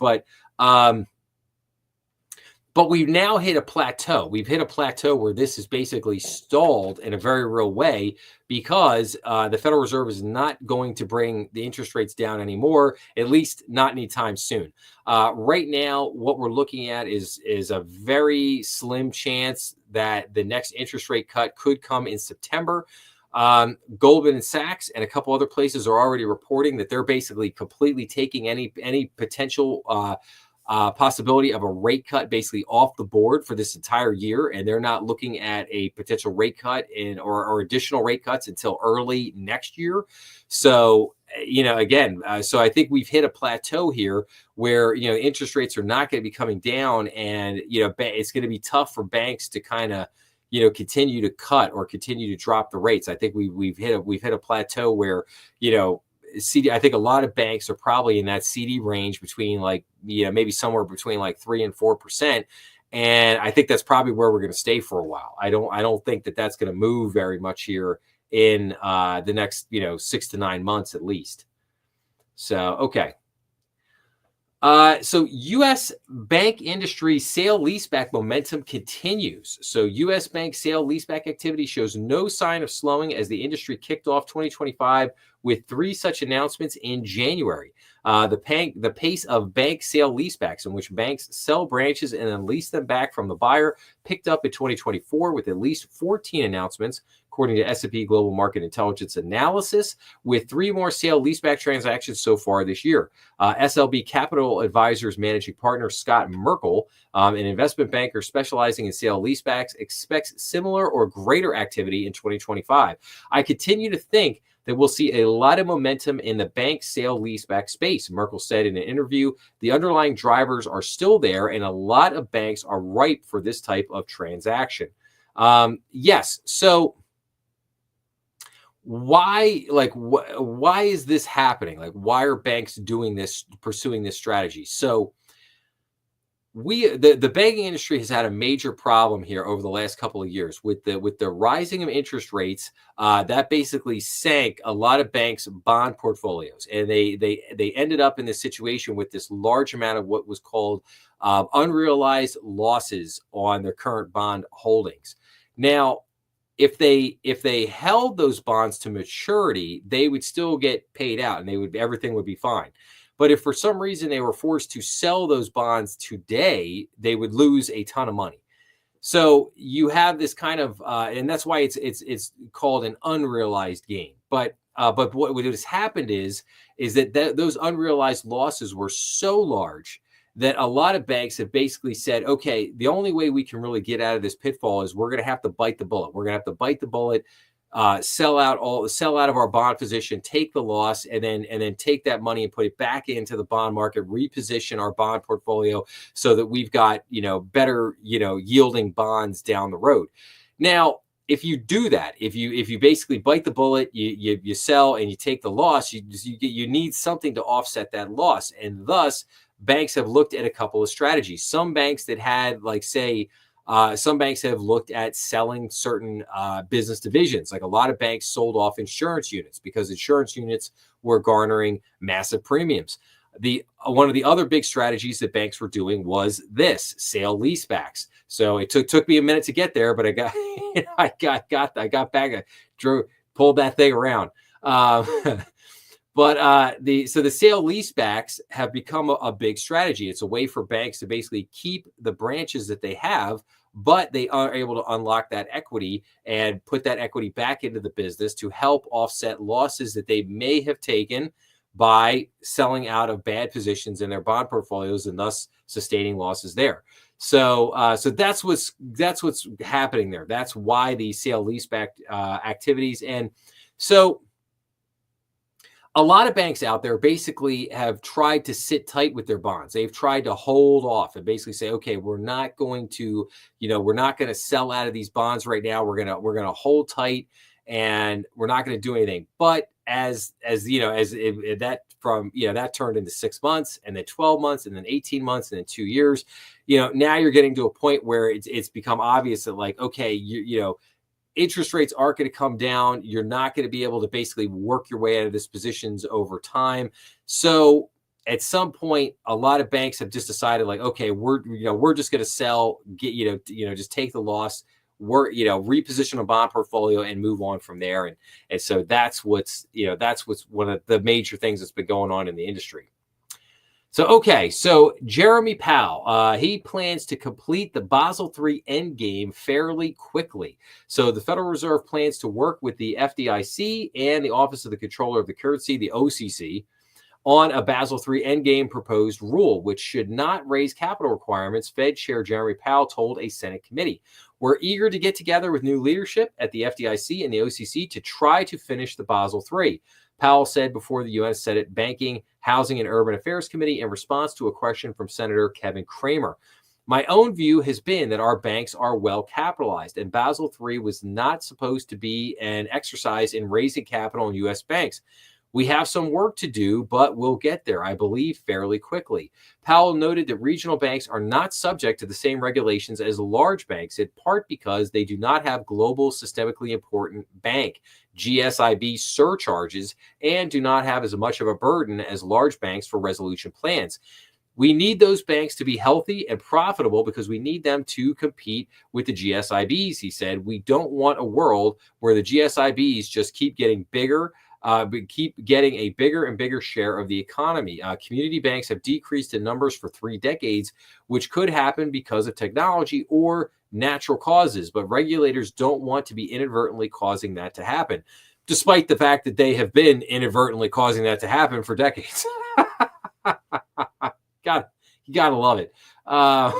But we've now hit a plateau. We've hit a plateau where this is basically stalled in a very real way, because the Federal Reserve is not going to bring the interest rates down anymore, at least not anytime soon. Right now, what we're looking at is a very slim chance that the next interest rate cut could come in September. Goldman Sachs and a couple other places are already reporting that they're basically completely taking any potential possibility of a rate cut basically off the board for this entire year, and they're not looking at a potential rate cut or additional rate cuts until early next year. So again, so I think we've hit a plateau here where interest rates are not going to be coming down, and it's going to be tough for banks to kind of continue to cut or continue to drop the rates. I think we've hit a plateau where CD. I think a lot of banks are probably in that CD range between maybe somewhere between 3 and 4%, and I think that's probably where we're going to stay for a while. I don't think that that's going to move very much here in the next 6 to 9 months at least. So okay. So U.S. bank industry sale leaseback momentum continues. So U.S. bank sale leaseback activity shows no sign of slowing as the industry kicked off 2025 with 3 such announcements in January. The pace of bank sale leasebacks, in which banks sell branches and then lease them back from the buyer, picked up in 2024 with at least 14 announcements, according to S&P Global Market Intelligence Analysis, with 3 more sale leaseback transactions so far this year. SLB Capital Advisors managing partner Scott Merkel, an investment banker specializing in sale leasebacks, expects similar or greater activity in 2025. I continue to think that we'll see a lot of momentum in the bank sale leaseback space, Merkel said in an interview. The underlying drivers are still there, and a lot of banks are ripe for this type of transaction. Yes. So why is this happening? Why are banks doing this, pursuing this strategy? So the banking industry has had a major problem here over the last couple of years with the rising of interest rates. That basically sank a lot of banks' bond portfolios, and they ended up in this situation with this large amount of what was called unrealized losses on their current bond holdings. Now, if they held those bonds to maturity, they would still get paid out, and everything would be fine. But if for some reason they were forced to sell those bonds today, they would lose a ton of money. So you have this kind of, and that's why it's called an unrealized gain. But what has happened is that those unrealized losses were so large that a lot of banks have basically said, okay, the only way we can really get out of this pitfall is we're going to have to bite the bullet. We're going to have to bite the bullet. Sell out of our bond position, take the loss, and then take that money and put it back into the bond market, reposition our bond portfolio so that we've got better yielding bonds down the road. Now, if you do that, if you basically bite the bullet, you sell and you take the loss, you need something to offset that loss, and thus banks have looked at a couple of strategies. Some banks that had some banks have looked at selling certain business divisions. Like a lot of banks sold off insurance units because insurance units were garnering massive premiums. One of the other big strategies that banks were doing was this sale leasebacks. So it took me a minute to get there, but I got back, pulled that thing around. But the sale leasebacks have become a big strategy. It's a way for banks to basically keep the branches that they have, but they are able to unlock that equity and put that equity back into the business to help offset losses that they may have taken by selling out of bad positions in their bond portfolios and thus sustaining losses there. So that's what's happening there. That's why the sale leaseback activities. And so a lot of banks out there basically have tried to sit tight with their bonds. They've tried to hold off and basically say, okay, we're not going to sell out of these bonds right now. We're going to hold tight and we're not going to do anything. But as you know, as that from that turned into 6 months, and then 12 months, and then 18 months, and then 2 years. Now you're getting to a point where it's become obvious that, like, okay, interest rates aren't going to come down. You're not going to be able to basically work your way out of these positions over time. So at some point, a lot of banks have just decided, like, okay, we're just going to sell, just take the loss, reposition a bond portfolio and move on from there. And so that's what's one of the major things that's been going on in the industry. So Jeremy Powell, he plans to complete the Basel III endgame fairly quickly. So the Federal Reserve plans to work with the FDIC and the Office of the Comptroller of the Currency, the OCC, on a Basel III endgame proposed rule, which should not raise capital requirements, Fed Chair Jeremy Powell told a Senate committee. We're eager to get together with new leadership at the FDIC and the OCC to try to finish the Basel III. Powell said before the U.S. Senate Banking, Housing, and Urban Affairs Committee in response to a question from Senator Kevin Cramer. My own view has been that our banks are well capitalized, and Basel III was not supposed to be an exercise in raising capital in U.S. banks. We have some work to do, but we'll get there, I believe, fairly quickly. Powell noted that regional banks are not subject to the same regulations as large banks, in part because they do not have global systemically important bank GSIB surcharges and do not have as much of a burden as large banks for resolution plans. We need those banks to be healthy and profitable because we need them to compete with the GSIBs, he said. We don't want a world where the GSIBs just keep getting bigger, keep getting a bigger and bigger share of the economy. Community banks have decreased in numbers for 3 decades, which could happen because of technology or natural causes, but regulators don't want to be inadvertently causing that to happen, despite the fact that they have been inadvertently causing that to happen for decades. You gotta love it. I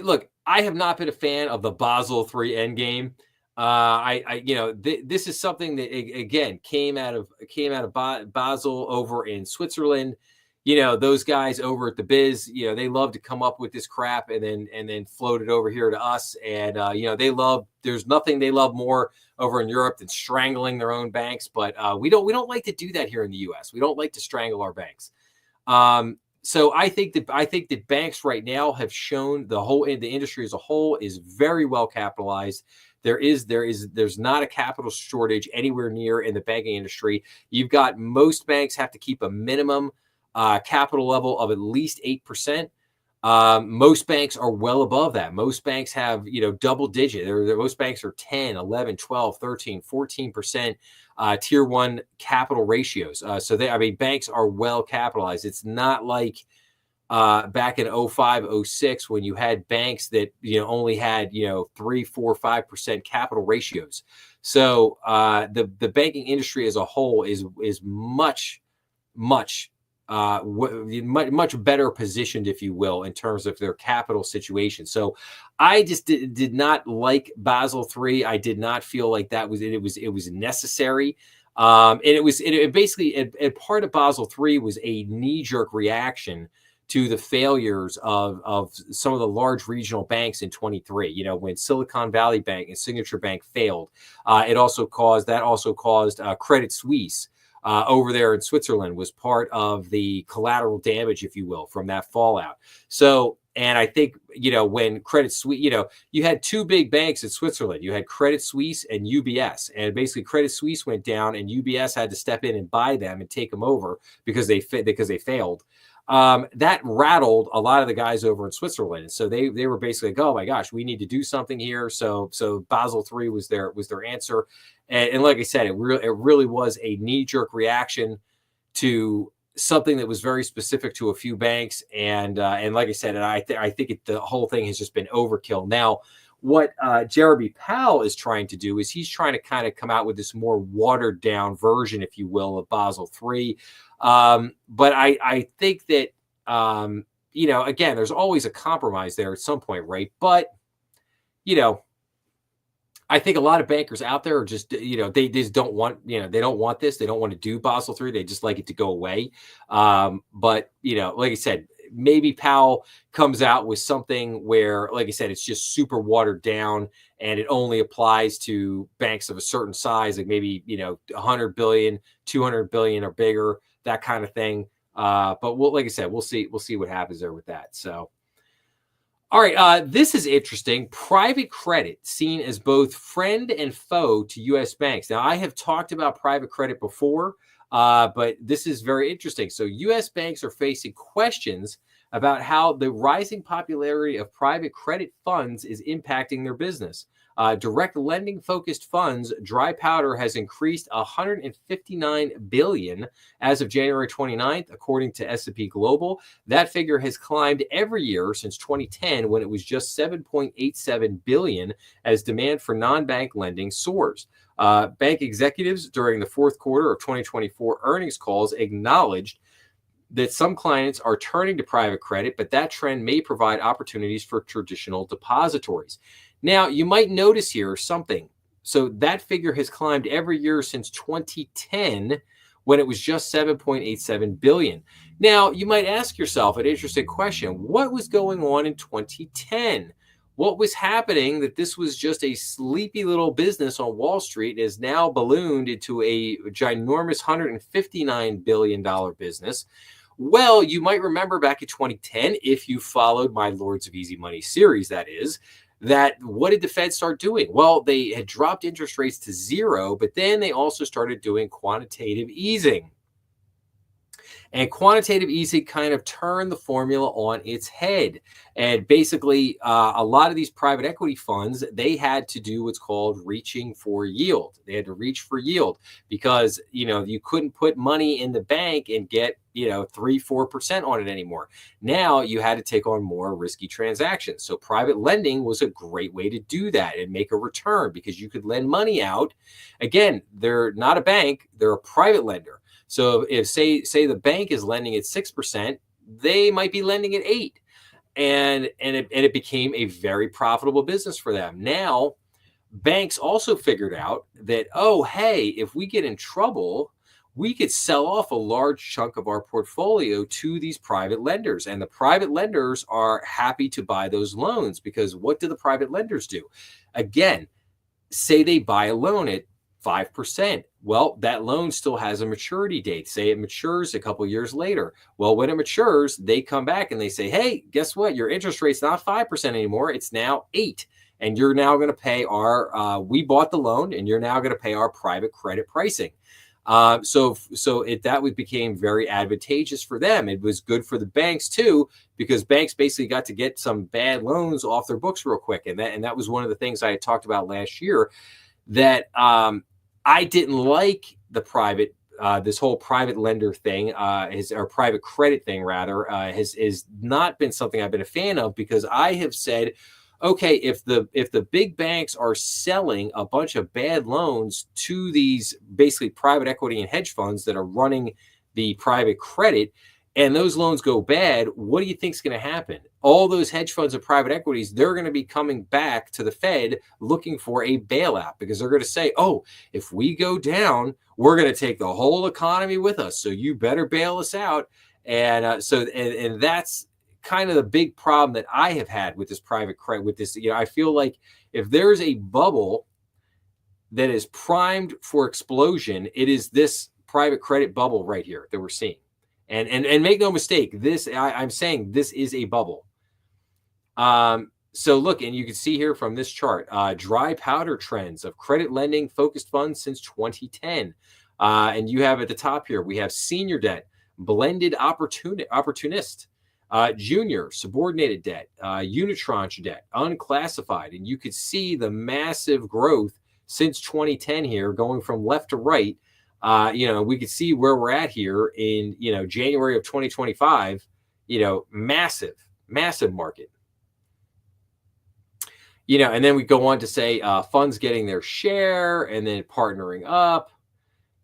look. I have not been a fan of the Basel III endgame. This is something that again came out of Basel over in Switzerland. Those guys over at the Biz, they love to come up with this crap and then float it over here to us. And there's nothing they love more over in Europe than strangling their own banks. But we don't like to do that here in the U.S. We don't like to strangle our banks. So I think that banks right now have shown the industry as a whole is very well capitalized. There's not a capital shortage anywhere near in the banking industry. You've got most banks have to keep a minimum capital level of at least 8%. Most banks are well above that. Most banks have, double digit. Most banks are 10, 11, 12, 13, 14% tier 1 capital ratios. Banks are well capitalized. It's not like back in 05, 06 when you had banks that, only had, 3, 4, 5% capital ratios. So the banking industry as a whole is much better positioned, if you will, in terms of their capital situation. So I just did not like Basel III. I did not feel like that was it was necessary. And it basically part of Basel III was a knee-jerk reaction to the failures of some of the large regional banks in 23. When Silicon Valley Bank and Signature Bank failed, it also caused Credit Suisse over there in Switzerland was part of the collateral damage, if you will, from that fallout. So, and I think, when Credit Suisse, you had 2 big banks in Switzerland. You had Credit Suisse and UBS. And basically Credit Suisse went down and UBS had to step in and buy them and take them over because they failed. That rattled a lot of the guys over in Switzerland. And so they were basically like, oh my gosh, we need to do something here. So Basel III was their answer. And like I said, it really was a knee-jerk reaction to something that was very specific to a few banks. And like I said, I think the whole thing has just been overkill. Now, what Jeremy Powell is trying to do is he's trying to kind of come out with this more watered-down version, if you will, of Basel III. But I think that, again, there's always a compromise there at some point, right? But, I think a lot of bankers out there are just, they just don't want, they don't want this. They don't want to do Basel III. They just like it to go away. But, like I said, maybe Powell comes out with something where, like I said, it's just super watered down and it only applies to banks of a certain size, like maybe, 100 billion, 200 billion or bigger, that kind of thing. But like I said, we'll see what happens there with that. So, all right, this is interesting. Private credit seen as both friend and foe to U.S. banks. Now, I have talked about private credit before, but this is very interesting. So, U.S. banks are facing questions about how the rising popularity of private credit funds is impacting their business. Direct lending focused funds, dry powder has increased 159 billion as of January 29th, according to S&P Global. That figure has climbed every year since 2010, when it was just 7.87 billion, as demand for non-bank lending soars. Bank executives during the fourth quarter of 2024 earnings calls acknowledged that some clients are turning to private credit, but that trend may provide opportunities for traditional depositories. Now, you might notice here something. So that figure has climbed every year since 2010, when it was just 7.87 billion. Now, you might ask yourself an interesting question. What was going on in 2010? What was happening that this was just a sleepy little business on Wall Street and is now ballooned into a ginormous $159 billion business? Well, you might remember back in 2010, if you followed my Lords of Easy Money series, that what did the Fed start doing? Well, they had dropped interest rates to zero, but then they also started doing quantitative easing. And quantitative easing kind of turned the formula on its head. And basically, a lot of these private equity funds, they had to do what's called reaching for yield. They had to reach for yield because, you couldn't put money in the bank and get, 3-4% on it anymore. Now you had to take on more risky transactions. So private lending was a great way to do that and make a return, because you could lend money out. Again, they're not a bank, they're a private lender. So if say the bank is lending at 6%, they might be lending at 8%. And it became a very profitable business for them. Now, banks also figured out that, oh, hey, if we get in trouble, we could sell off a large chunk of our portfolio to these private lenders. And the private lenders are happy to buy those loans, because what do the private lenders do? Again, say they buy a loan at 5%. Well, that loan still has a maturity date. Say it matures a couple years later. Well, when it matures, they come back and they say, hey, guess what? Your interest rate's not 5% anymore. It's now 8%. And you're now going to pay we bought the loan, and you're now going to pay our private credit pricing. So that became very advantageous for them. It was good for the banks too, because banks basically got to get some bad loans off their books real quick. And that was one of the things I had talked about last year, that I didn't like the this whole private lender thing, or private credit thing rather, has not been something I've been a fan of, because I have said, okay, if the big banks are selling a bunch of bad loans to these basically private equity and hedge funds that are running the private credit, and those loans go bad, what do you think is going to happen? All those hedge funds and private equities, they're going to be coming back to the Fed looking for a bailout, because they're going to say, oh, if we go down, we're going to take the whole economy with us. So you better bail us out. And and that's kind of the big problem that I have had with this private credit, with this. I feel like if there's a bubble that is primed for explosion, it is this private credit bubble right here that we're seeing. And make no mistake, I'm saying this is a bubble. So look, and you can see here from this chart, dry powder trends of credit lending focused funds since 2010. And you have at the top here, we have senior debt, blended opportunist, junior subordinated debt, unitranche debt, unclassified. And you could see the massive growth since 2010 here, going from left to right. We could see where we're at here in, January of 2025, massive market. And then we go on to say funds getting their share, and then partnering up,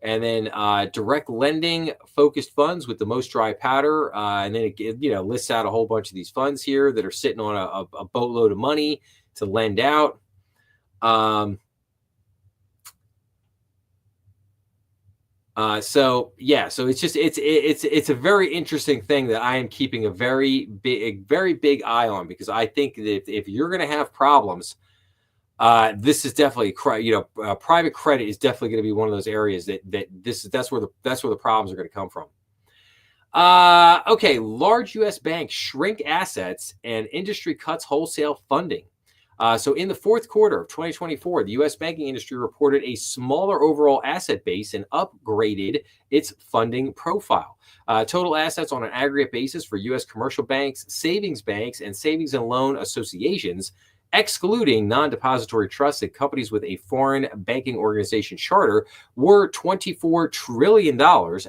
and then direct lending focused funds with the most dry powder. And then it lists out a whole bunch of these funds here that are sitting on a boatload of money to lend out. So it's a very interesting thing that I am keeping a very big eye on, because I think that if you're going to have problems, this is definitely private credit is definitely going to be one of those areas that's where the problems are going to come from. Okay, large U.S. banks shrink assets and industry cuts wholesale funding. So in the fourth quarter of 2024, the U.S. banking industry reported a smaller overall asset base and upgraded its funding profile. Total assets on an aggregate basis for U.S. commercial banks, and savings and loan associations, excluding non-depository trusts and companies with a foreign banking organization charter, were $24 trillion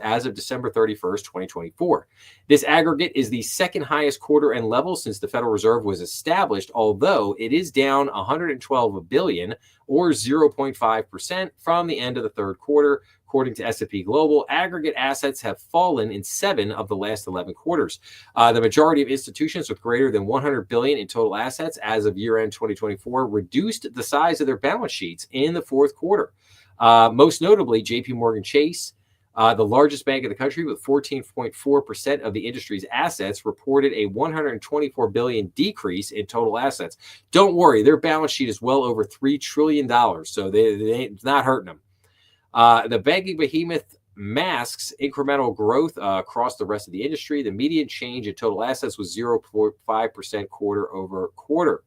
as of December 31st, 2024. This aggregate is the second highest quarter end level since the Federal Reserve was established, although it is down $112 billion or 0.5% from the end of the third quarter. According to S&P Global, aggregate assets have fallen in 7 of the last 11 quarters. The majority of institutions with greater than $100 billion in total assets as of year-end 2024 reduced the size of their balance sheets in the fourth quarter. Most notably, J.P. Morgan Chase, the largest bank in the country with 14.4% of the industry's assets, reported a $124 billion decrease in total assets. Don't worry, their balance sheet is well over $3 trillion, so it's not hurting them. The banking behemoth masks incremental growth across the rest of the industry. The median change in total assets was 0.5% quarter over quarter.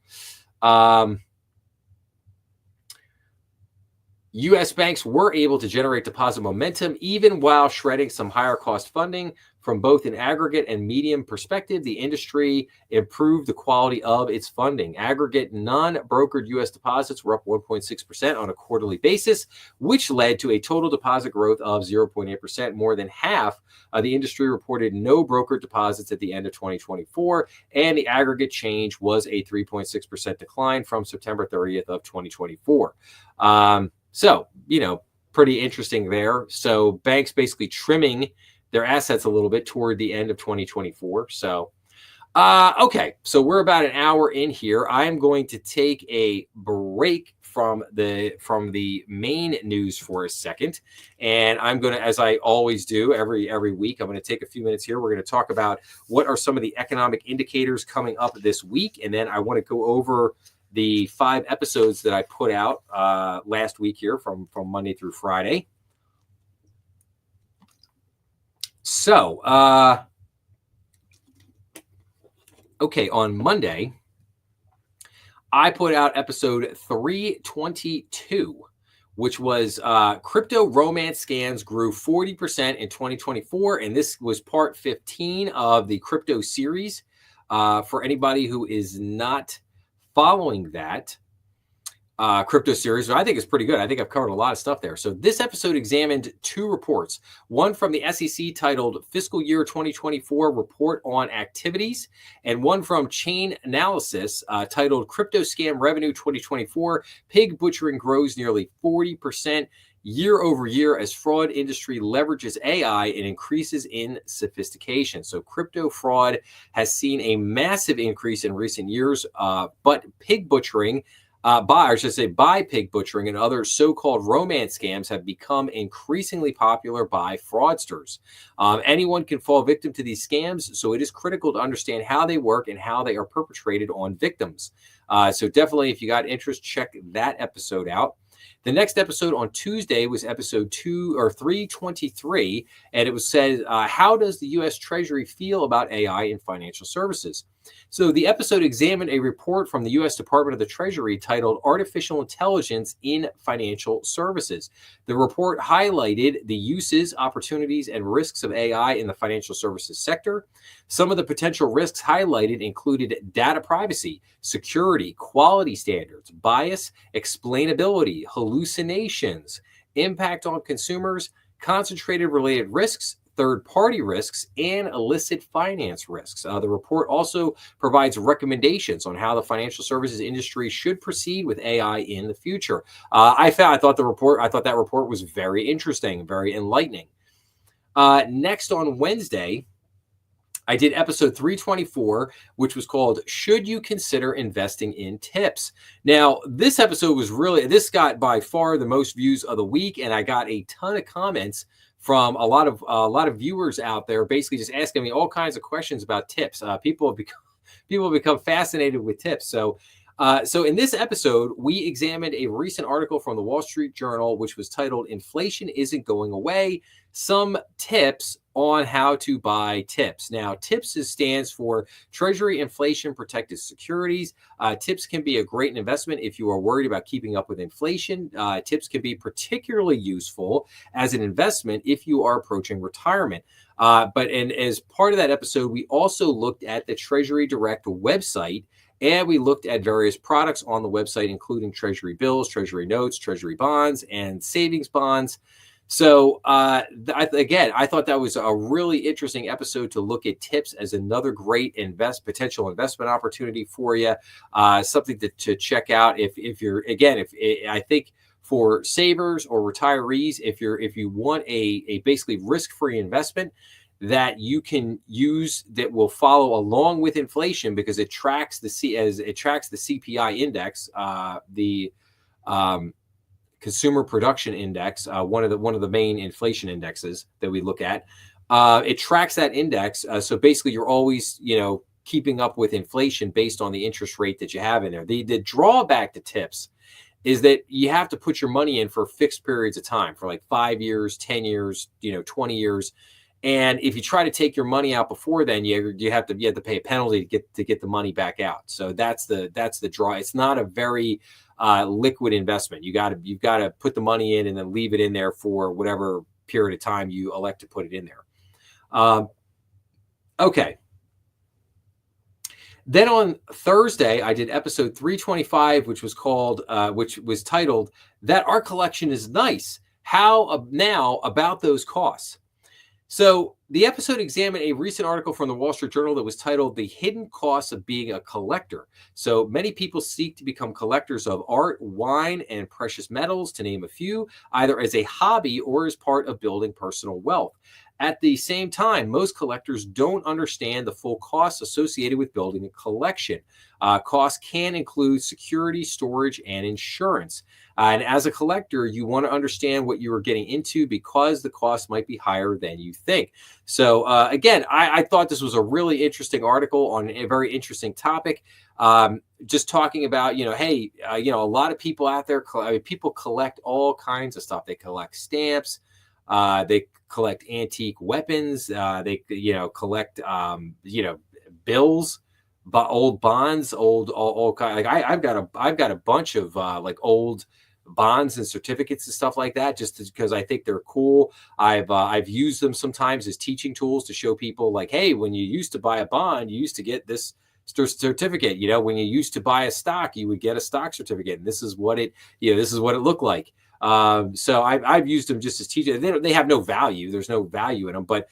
U.S. banks were able to generate deposit momentum even while shredding some higher cost funding. From both an aggregate and medium perspective, the industry improved the quality of its funding. Aggregate non-brokered U.S. deposits were up 1.6% on a quarterly basis, which led to a total deposit growth of 0.8%. More than half of the industry reported no brokered deposits at the end of 2024, and the aggregate change was a 3.6% decline from September 30th of 2024. So, pretty interesting there. So banks basically trimming their assets a little bit toward the end of 2024. So, okay. So we're about an hour in here. I'm going to take a break from the main news for a second. And I'm going to, as I always do every week, I'm going to take a few minutes here. We're going to talk about what are some of the economic indicators coming up this week. And then I want to go over the 5 episodes that I put out last week here from Monday through Friday. So, okay, on Monday, I put out episode 322, which was crypto romance scams grew 40% in 2024. And this was part 15 of the crypto series. For anybody who is not following that crypto series, I think it's pretty good. I think I've covered a lot of stuff there. So this episode examined 2 reports, one from the SEC titled Fiscal Year 2024 Report on Activities, and one from Chain Analysis titled Crypto Scam Revenue 2024, Pig Butchering Grows Nearly 40% year over year as fraud industry leverages AI and increases in sophistication. So crypto fraud has seen a massive increase in recent years, but pig butchering by pig butchering and other so-called romance scams have become increasingly popular by fraudsters. Anyone can fall victim to these scams, so it is critical to understand how they work and how they are perpetrated on victims. So definitely, if you got interest, check that episode out. The next episode on Tuesday was episode 323, and it was said, how does the U.S. Treasury feel about AI in financial services? So the episode examined a report from the U.S. Department of the Treasury titled Artificial Intelligence in Financial Services. The report highlighted the uses, opportunities, and risks of AI in the financial services sector. Some of the potential risks highlighted included data privacy, security, quality standards, bias, explainability, hallucinations, impact on consumers, concentrated related risks, third-party risks, and illicit finance risks. The report also provides recommendations on how the financial services industry should proceed with AI in the future. I thought that report was very interesting, very enlightening. Next on Wednesday, I did episode 324, which was called Should You Consider Investing in Tips? Now, this episode this got by far the most views of the week, and I got a ton of comments from a lot of viewers out there, basically just asking me all kinds of questions about tips. People have become fascinated with tips. So in this episode, we examined a recent article from the Wall Street Journal, which was titled "Inflation Isn't Going Away: Some Tips on How to Buy TIPS." Now, TIPS stands for Treasury Inflation Protected Securities. TIPS can be a great investment if you are worried about keeping up with inflation. TIPS can be particularly useful as an investment if you are approaching retirement. But as part of that episode, we also looked at the Treasury Direct website, and we looked at various products on the website, including Treasury bills, Treasury notes, Treasury bonds, and savings bonds. So again, I thought that was a really interesting episode to look at tips as another great potential investment opportunity for you. Something to check out if you're, again, if I think for savers or retirees, if you want a basically risk-free investment that you can use that will follow along with inflation, because it tracks the CPI index, the Consumer Production Index, one of the main inflation indexes that we look at. It tracks that index, so basically you're always keeping up with inflation based on the interest rate that you have in there. The drawback to tips is that you have to put your money in for fixed periods of time, for like 5 years, 10 years, 20 years. And if you try to take your money out before then, you have to pay a penalty to get the money back out. So that's the draw. It's not a very liquid investment. You've got to put the money in and then leave it in there for whatever period of time you elect to put it in there. Okay. Then on Thursday, I did episode 325, which was titled "That Art Collection is Nice. How now about those costs?" So the episode examined a recent article from the Wall Street Journal that was titled "The Hidden Costs of Being a Collector." So many people seek to become collectors of art, wine, and precious metals, to name a few, either as a hobby or as part of building personal wealth. At the same time, most collectors don't understand the full costs associated with building a collection. Costs can include security, storage, and insurance. And as a collector, you want to understand what you are getting into, because the cost might be higher than you think. So again, I thought this was a really interesting article on a very interesting topic. Just talking about, hey, a lot of people out there, people collect all kinds of stuff. They collect stamps. They collect antique weapons. They collect bills, old bonds, old kind. Like I've got a bunch of like old bonds and certificates and stuff like that, just because I think they're cool. I've used them sometimes as teaching tools to show people, like, hey, when you used to buy a bond, you used to get this certificate. When you used to buy a stock, you would get a stock certificate, and this is what it looked like. So I've used them just as teachers. They have no value. There's no value in them, but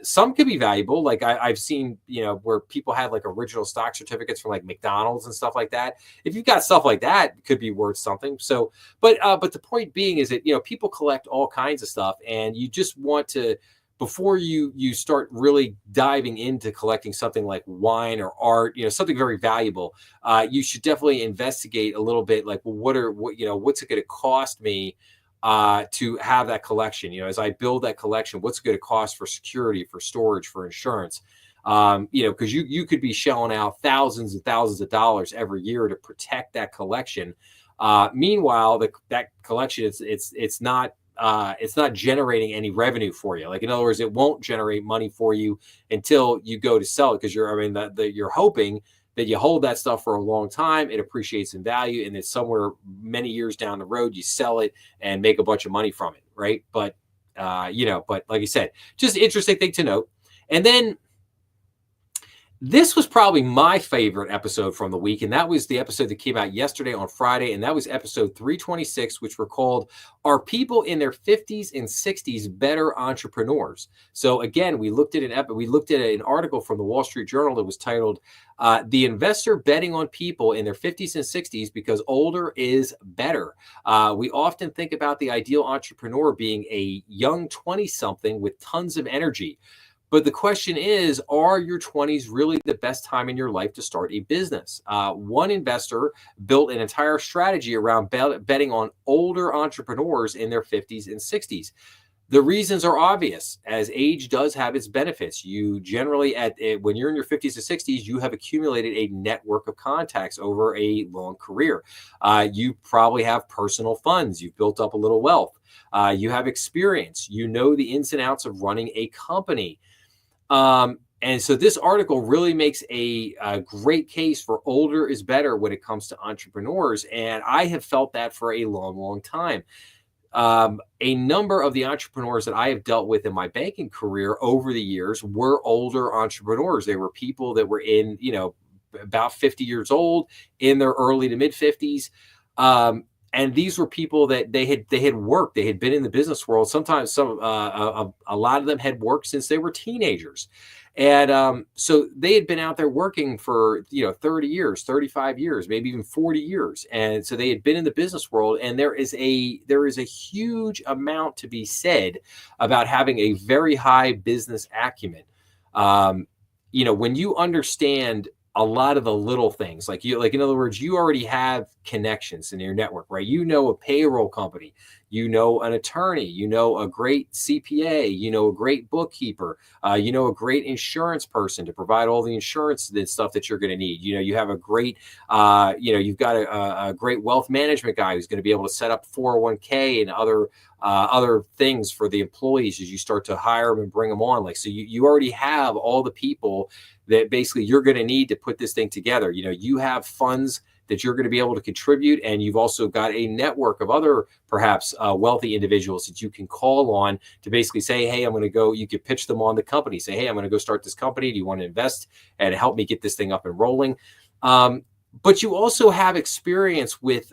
some could be valuable. Like I've seen, where people had like original stock certificates from like McDonald's and stuff like that. If you've got stuff like that, it could be worth something. So, but the point being is that, people collect all kinds of stuff, and you just want to, before you start really diving into collecting something like wine or art, something very valuable, you should definitely investigate a little bit, like, well, what's it going to cost me to have that collection? As I build that collection, what's it going to cost for security, for storage, for insurance? Because you could be shelling out thousands and thousands of dollars every year to protect that collection. Meanwhile, that collection, it's not generating any revenue for you. Like, in other words, it won't generate money for you until you go to sell it, because you're hoping that you hold that stuff for a long time, it appreciates in value, and then somewhere many years down the road, you sell it and make a bunch of money from it, right? But but like I said, just interesting thing to note. And then this was probably my favorite episode from the week, and that was the episode that came out yesterday on Friday, and that was episode 326, which were called "Are People in Their 50s and 60s Better Entrepreneurs?" So again, we looked at an article from the Wall Street Journal that was titled "The Investor Betting on People in Their 50s and 60s Because Older is Better." We often think about the ideal entrepreneur being a young 20-something with tons of energy. But the question is, are your 20s really the best time in your life to start a business? One investor built an entire strategy around betting on older entrepreneurs in their 50s and 60s. The reasons are obvious, as age does have its benefits. You generally, when you're in your 50s or 60s, you have accumulated a network of contacts over a long career. You probably have personal funds. You've built up a little wealth. You have experience. You know the ins and outs of running a company. And so this article really makes a great case for older is better when it comes to entrepreneurs. And I have felt that for a long, long time. A number of the entrepreneurs that I have dealt with in my banking career over the years were older entrepreneurs. They were people that were in, about 50 years old, in their early to mid 50s. And these were people that they had worked, they had been in the business world. Sometimes a lot of them had worked since they were teenagers. And so they had been out there working for 30 years, 35 years, maybe even 40 years. And so they had been in the business world. And there is a huge amount to be said about having a very high business acumen. When you understand a lot of the little things, in other words, you already have connections in your network, right? You know a payroll company, you know an attorney, you know a great CPA, you know a great bookkeeper, you know a great insurance person to provide all the insurance and stuff that you're going to need. You have a great, you've got a great wealth management guy who's going to be able to set up 401k and other things for the employees as you start to hire them and bring them on. So you already have all the people that basically you're going to need to put this thing together. You have funds that you're going to be able to contribute, and you've also got a network of other perhaps wealthy individuals that you can call on to basically say, hey, I'm going to go. You could pitch them on the company, say, hey, I'm going to go start this company. Do you want to invest and help me get this thing up and rolling? But you also have experience with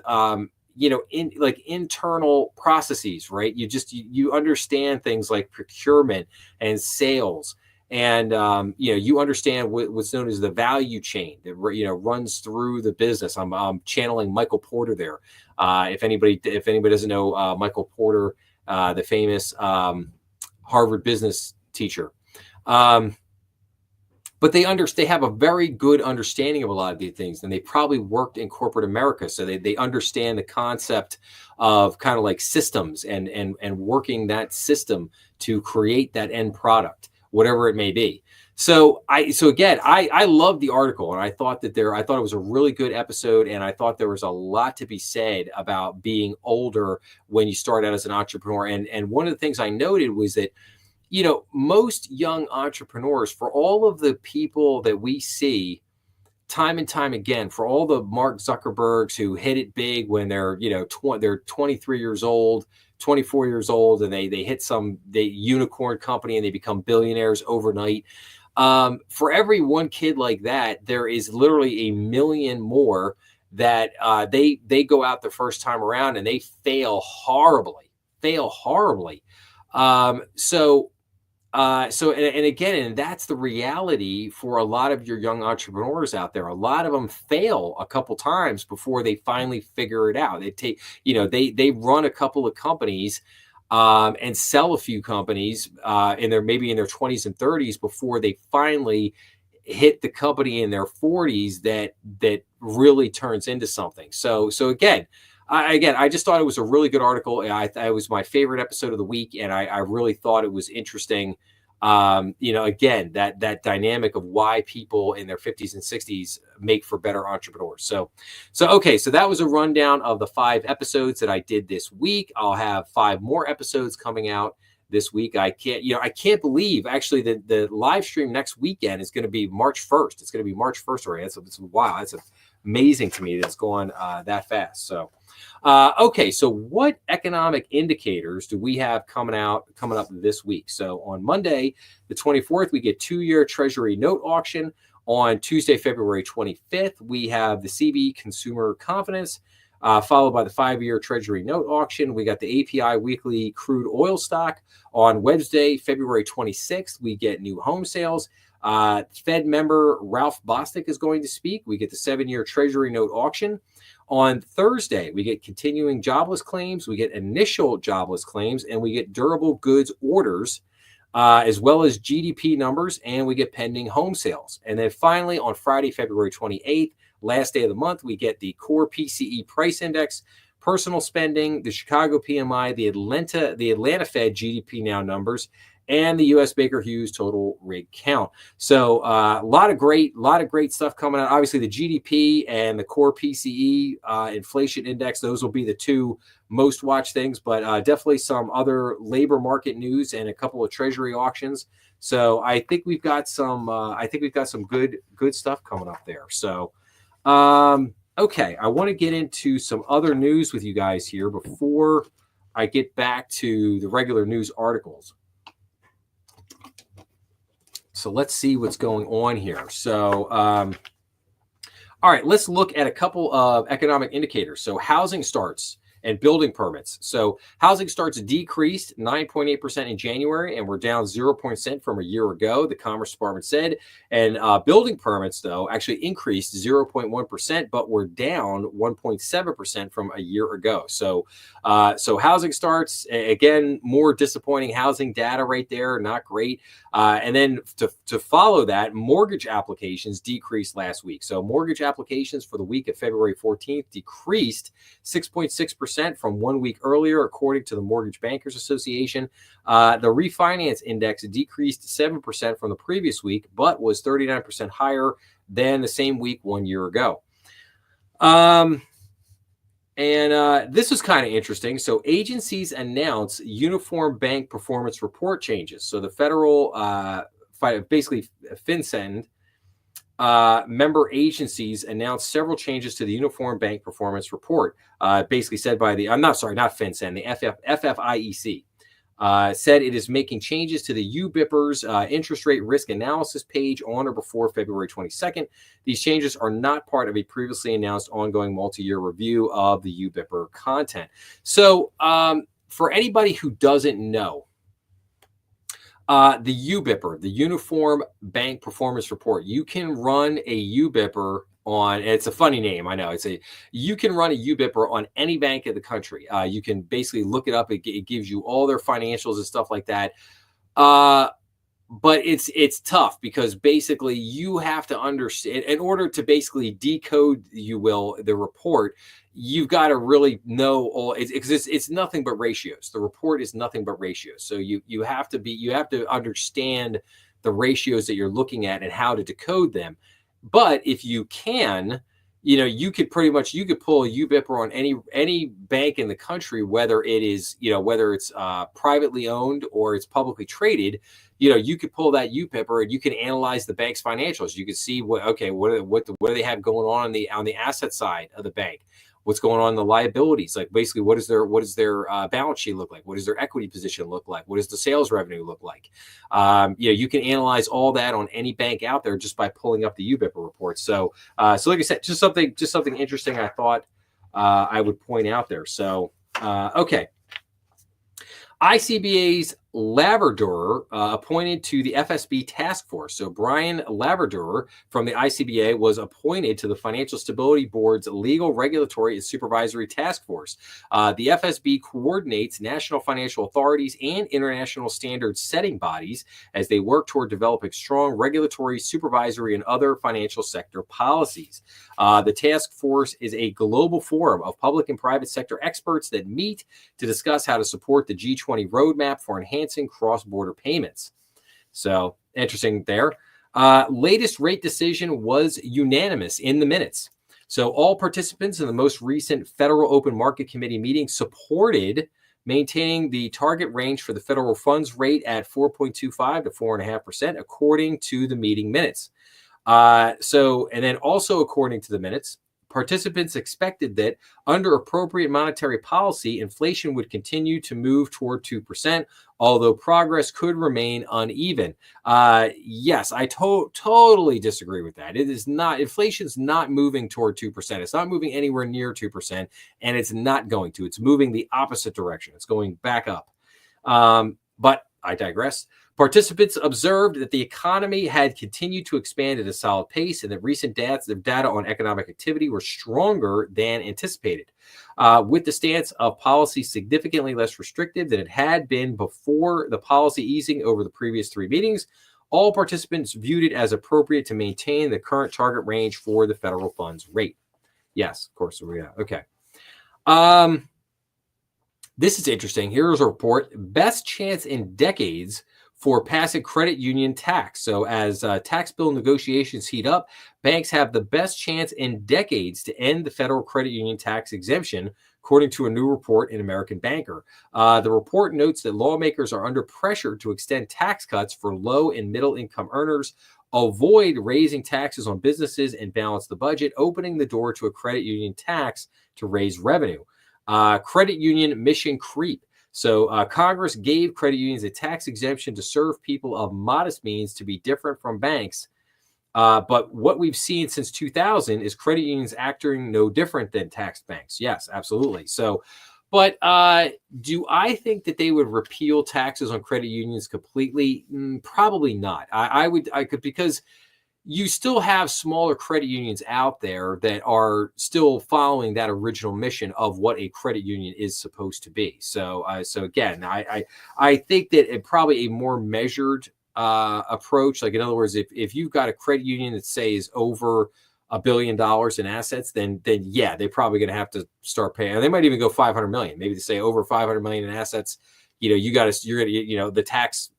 internal processes, right? You understand things like procurement and sales. And, you understand what's known as the value chain that, runs through the business. I'm channeling Michael Porter there. If anybody doesn't know Michael Porter, the famous Harvard business teacher. But they have a very good understanding of a lot of these things, and they probably worked in corporate America. So they understand the concept of kind of like systems and working that system to create that end product, whatever it may be. So again, I love the article, and I thought it was a really good episode, and I thought there was a lot to be said about being older when you start out as an entrepreneur. And one of the things I noted was that, most young entrepreneurs, for all of the people that we see time and time again, for all the Mark Zuckerbergs who hit it big when they're, they're 23 years old, 24 years old, and they hit the unicorn company and they become billionaires overnight. For every one kid like that, there is literally a million more that they go out the first time around and they fail horribly. And that's the reality for a lot of your young entrepreneurs out there. A lot of them fail a couple times before they finally figure it out. They run a couple of companies and sell a few companies maybe in their 20s and 30s before they finally hit the company in their 40s that really turns into something. So again, I just thought it was a really good article. It was my favorite episode of the week, and I really thought it was interesting. Again, that dynamic of why people in their 50s and 60s make for better entrepreneurs. So that was a rundown of the 5 episodes that I did this week. I'll have 5 more episodes coming out this week. I can't believe actually the live stream next weekend is going to be March 1st. It's going to be March 1st already. It's wow. That's amazing to me that it's going that fast. So, so what economic indicators do we have coming up this week? So on Monday, the 24th, we get 2-year Treasury note auction. On Tuesday, February 25th, we have the CB consumer confidence, followed by the 5-year Treasury note auction. We got the API weekly crude oil stock. On Wednesday, February 26th, we get new home sales. Fed member Ralph Bostic is going to speak. We get the 7-year Treasury note auction. On Thursday, we get continuing jobless claims, we get initial jobless claims, and we get durable goods orders, as well as GDP numbers, and we get pending home sales. And then finally, on Friday, February 28th, last day of the month, we get the core PCE price index, personal spending, the Chicago PMI, the Atlanta Fed GDP now numbers, and the U.S. Baker Hughes total rig count. So a lot of great stuff coming out. Obviously, the GDP and the core PCE inflation index; those will be the two most watched things. But definitely some other labor market news and a couple of Treasury auctions. So I think we've got some. Good stuff coming up there. So. Okay, I want to get into some other news with you guys here before I get back to the regular news articles. So let's see what's going on here. So, all right, let's look at a couple of economic indicators. So housing starts and building permits. So housing starts decreased 9.8% in January, and we're down 0.0% from a year ago, the Commerce Department said. And building permits, though, actually increased 0.1%, but we're down 1.7% from a year ago. So housing starts, again, more disappointing housing data right there, not great. And then to follow that, mortgage applications decreased last week. So mortgage applications for the week of February 14th decreased 6.6% from 1 week earlier, according to the Mortgage Bankers Association. The refinance index decreased 7% from the previous week, but was 39% higher than the same week 1 year ago. And this was kind of interesting. So agencies announce uniform bank performance report changes. So the federal, basically FinCEN, member agencies announced several changes to the Uniform Bank Performance Report. Basically said by the, not FinCEN, the FFIEC. Said it is making changes to the UBIPR's interest rate risk analysis page on or before February 22nd. These changes are not part of a previously announced ongoing multi-year review of the UBIPR content. So for anybody who doesn't know, the UBIPR, the Uniform Bank Performance Report, you can run a UBIPR on, and it's a funny name, I know. You can run a UBIPR on any bank in the country. You can basically look it up. It gives you all their financials and stuff like that. But it's tough because basically you have to understand, in order to basically decode, the report, you've got to really know all, because it's nothing but ratios. The report is nothing but ratios. So you have to understand the ratios that you're looking at and how to decode them. But if you can, you could pull a UBIPR on any bank in the country, whether it's privately owned or it's publicly traded. You could pull that UBIPR and you can analyze the bank's financials. You can see what do they have going on the asset side of the bank. What's going on in the liabilities? Like basically, what does their balance sheet look like? What does their equity position look like? What does the sales revenue look like? You can analyze all that on any bank out there just by pulling up the UBIPR report. So like I said, just something interesting I thought I would point out there. So okay. ICBA's Labrador appointed to the FSB task force. So Brian Labrador from the ICBA was appointed to the Financial Stability Board's Legal, Regulatory, and Supervisory Task Force. The FSB coordinates national financial authorities and international standard setting bodies as they work toward developing strong regulatory, supervisory, and other financial sector policies. The task force is a global forum of public and private sector experts that meet to discuss how to support the G20 roadmap for enhancing cross-border payments. So interesting there. Latest rate decision was unanimous in the minutes. So all participants in the most recent Federal Open Market Committee meeting supported maintaining the target range for the federal funds rate at 4.25 to 4.5%, according to the meeting minutes. And then also according to the minutes, participants expected that under appropriate monetary policy, inflation would continue to move toward 2%, although progress could remain uneven. Yes, I totally disagree with that. It is not, inflation's not moving toward 2%. It's not moving anywhere near 2%, and it's not going to. It's moving the opposite direction. It's going back up. But I digress. Participants observed that the economy had continued to expand at a solid pace and that recent data on economic activity were stronger than anticipated. With the stance of policy significantly less restrictive than it had been before the policy easing over the previous three meetings, all participants viewed it as appropriate to maintain the current target range for the federal funds rate. Yes, of course. Okay. Um, This is interesting. Here's a report: best chance in decades for passing credit union tax. So, as tax bill negotiations heat up, banks have the best chance in decades to end the federal credit union tax exemption, according to a new report in American Banker. The report notes that lawmakers are under pressure to extend tax cuts for low and middle income earners, avoid raising taxes on businesses, and balance the budget, opening the door to a credit union tax to raise revenue. Credit union mission creep. So Congress gave credit unions a tax exemption to serve people of modest means to be different from banks. But what we've seen since 2000 is credit unions acting no different than taxed banks. Yes, absolutely. So, but do I think that they would repeal taxes on credit unions completely? Probably not. I could, because you still have smaller credit unions out there that are still following that original mission of what a credit union is supposed to be. So again, I think that it probably a more measured approach. Like, in other words, if you've got a credit union that say is over $1 billion in assets, then yeah, they're probably going to have to start paying. And they might even go 500 million. Maybe they say over 500 million in assets. You're going to, the tax,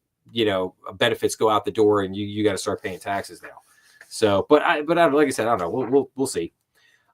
benefits go out the door, and you got to start paying taxes now. So, but like I said, I don't know. We'll see.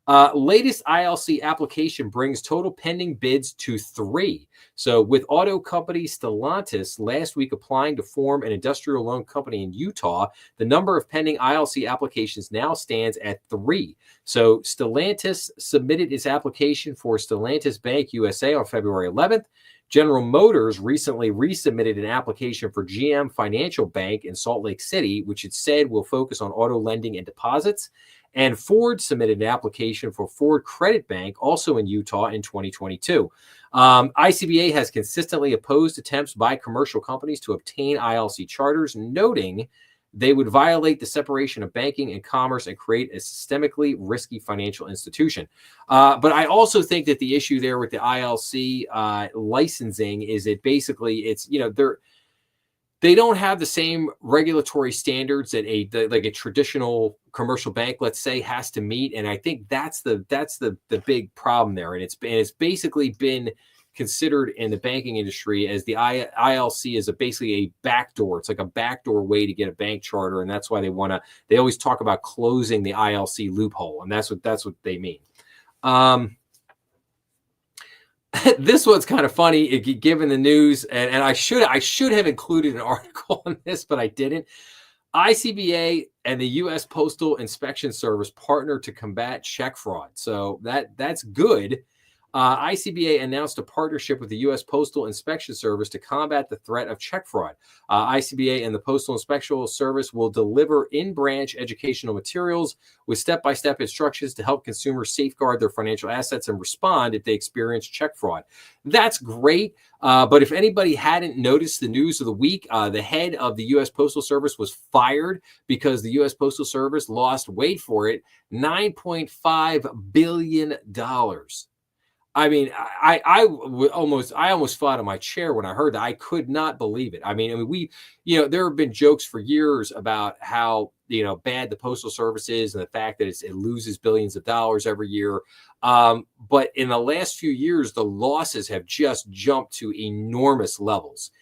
Latest ILC application brings total pending bids to 3. So, with auto company Stellantis last week applying to form an industrial loan company in Utah, the number of pending ILC applications now stands at 3. So, Stellantis submitted its application for Stellantis Bank USA on February 11th. General Motors recently resubmitted an application for GM Financial Bank in Salt Lake City, which it said will focus on auto lending and deposits. And Ford submitted an application for Ford Credit Bank, also in Utah, in 2022. ICBA has consistently opposed attempts by commercial companies to obtain ILC charters, noting they would violate the separation of banking and commerce and create a systemically risky financial institution. But I also think that the issue there with the ILC licensing is that basically it's, they don't have the same regulatory standards that like a traditional commercial bank, let's say, has to meet. And I think that's the big problem there. And it's basically been considered in the banking industry as the ILC is basically a backdoor. It's like a backdoor way to get a bank charter, and that's why they always talk about closing the ILC loophole, and that's what they mean. This one's kind of funny, given the news, and I should have included an article on this, but I didn't. ICBA and the U.S. Postal Inspection Service partner to combat check fraud, so that's good. ICBA announced a partnership with the U.S. Postal Inspection Service to combat the threat of check fraud. ICBA and the Postal Inspection Service will deliver in-branch educational materials with step-by-step instructions to help consumers safeguard their financial assets and respond if they experience check fraud. That's great. But if anybody hadn't noticed the news of the week, the head of the U.S. Postal Service was fired because the U.S. Postal Service lost, wait for it, $9.5 billion. I mean, I almost fell out of my chair when I heard that. I could not believe it. I mean, there have been jokes for years about how, bad the Postal Service is and the fact that it loses billions of dollars every year. But in the last few years, the losses have just jumped to enormous levels.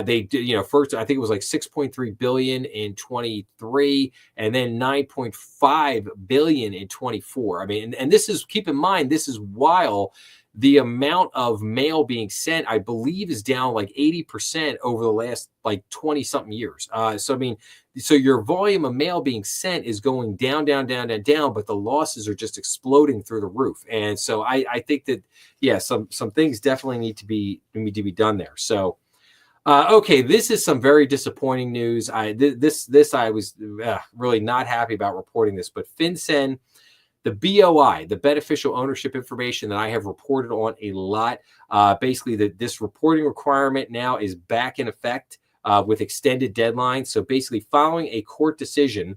They did, first, I think it was like 6.3 billion in 23 and then 9.5 billion in 24. I mean, and this is, keep in mind, this is while the amount of mail being sent, I believe, is down like 80% over the last like 20 something years. So your volume of mail being sent is going down, but the losses are just exploding through the roof. And so I think that, yeah, some things definitely need to be done there. So, okay, this is some very disappointing news. I was really not happy about reporting this, but FinCEN, the BOI, the beneficial ownership information that I have reported on a lot, basically this reporting requirement now is back in effect with extended deadlines. So basically, following a court decision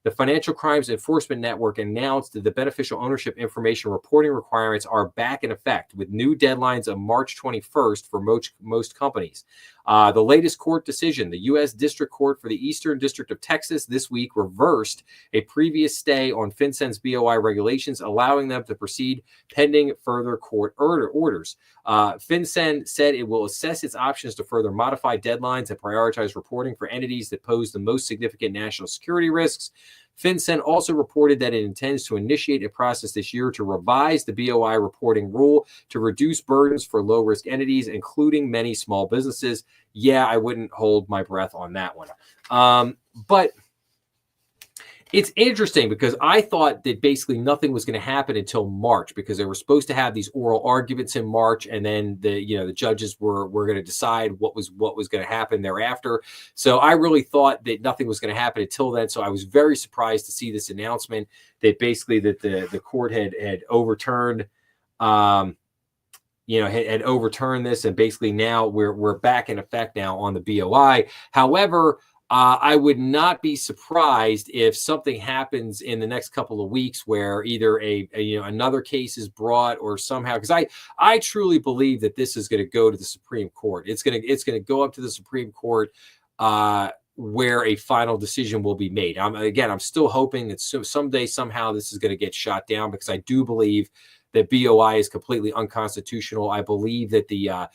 The Financial Crimes Enforcement Network announced that the beneficial ownership information reporting requirements are back in effect with new deadlines of March 21st for most companies. The latest court decision, the U.S. District Court for the Eastern District of Texas this week reversed a previous stay on FinCEN's BOI regulations, allowing them to proceed pending further court orders. FinCEN said it will assess its options to further modify deadlines and prioritize reporting for entities that pose the most significant national security risks. FinCEN also reported that it intends to initiate a process this year to revise the BOI reporting rule to reduce burdens for low-risk entities, including many small businesses. Yeah, I wouldn't hold my breath on that one. But it's interesting because I thought that basically nothing was going to happen until March, because they were supposed to have these oral arguments in March, and then the judges were going to decide what was going to happen thereafter. So I really thought that nothing was going to happen until then. So I was very surprised to see this announcement that basically that the court had overturned had overturned this, and basically now we're back in effect now on the BOI. However, I would not be surprised if something happens in the next couple of weeks where either another case is brought or somehow, because I truly believe that this is going to go to the Supreme Court. It's going to go up to the Supreme Court where a final decision will be made. I'm still hoping that someday somehow this is going to get shot down, because I do believe that BOI is completely unconstitutional. I believe that the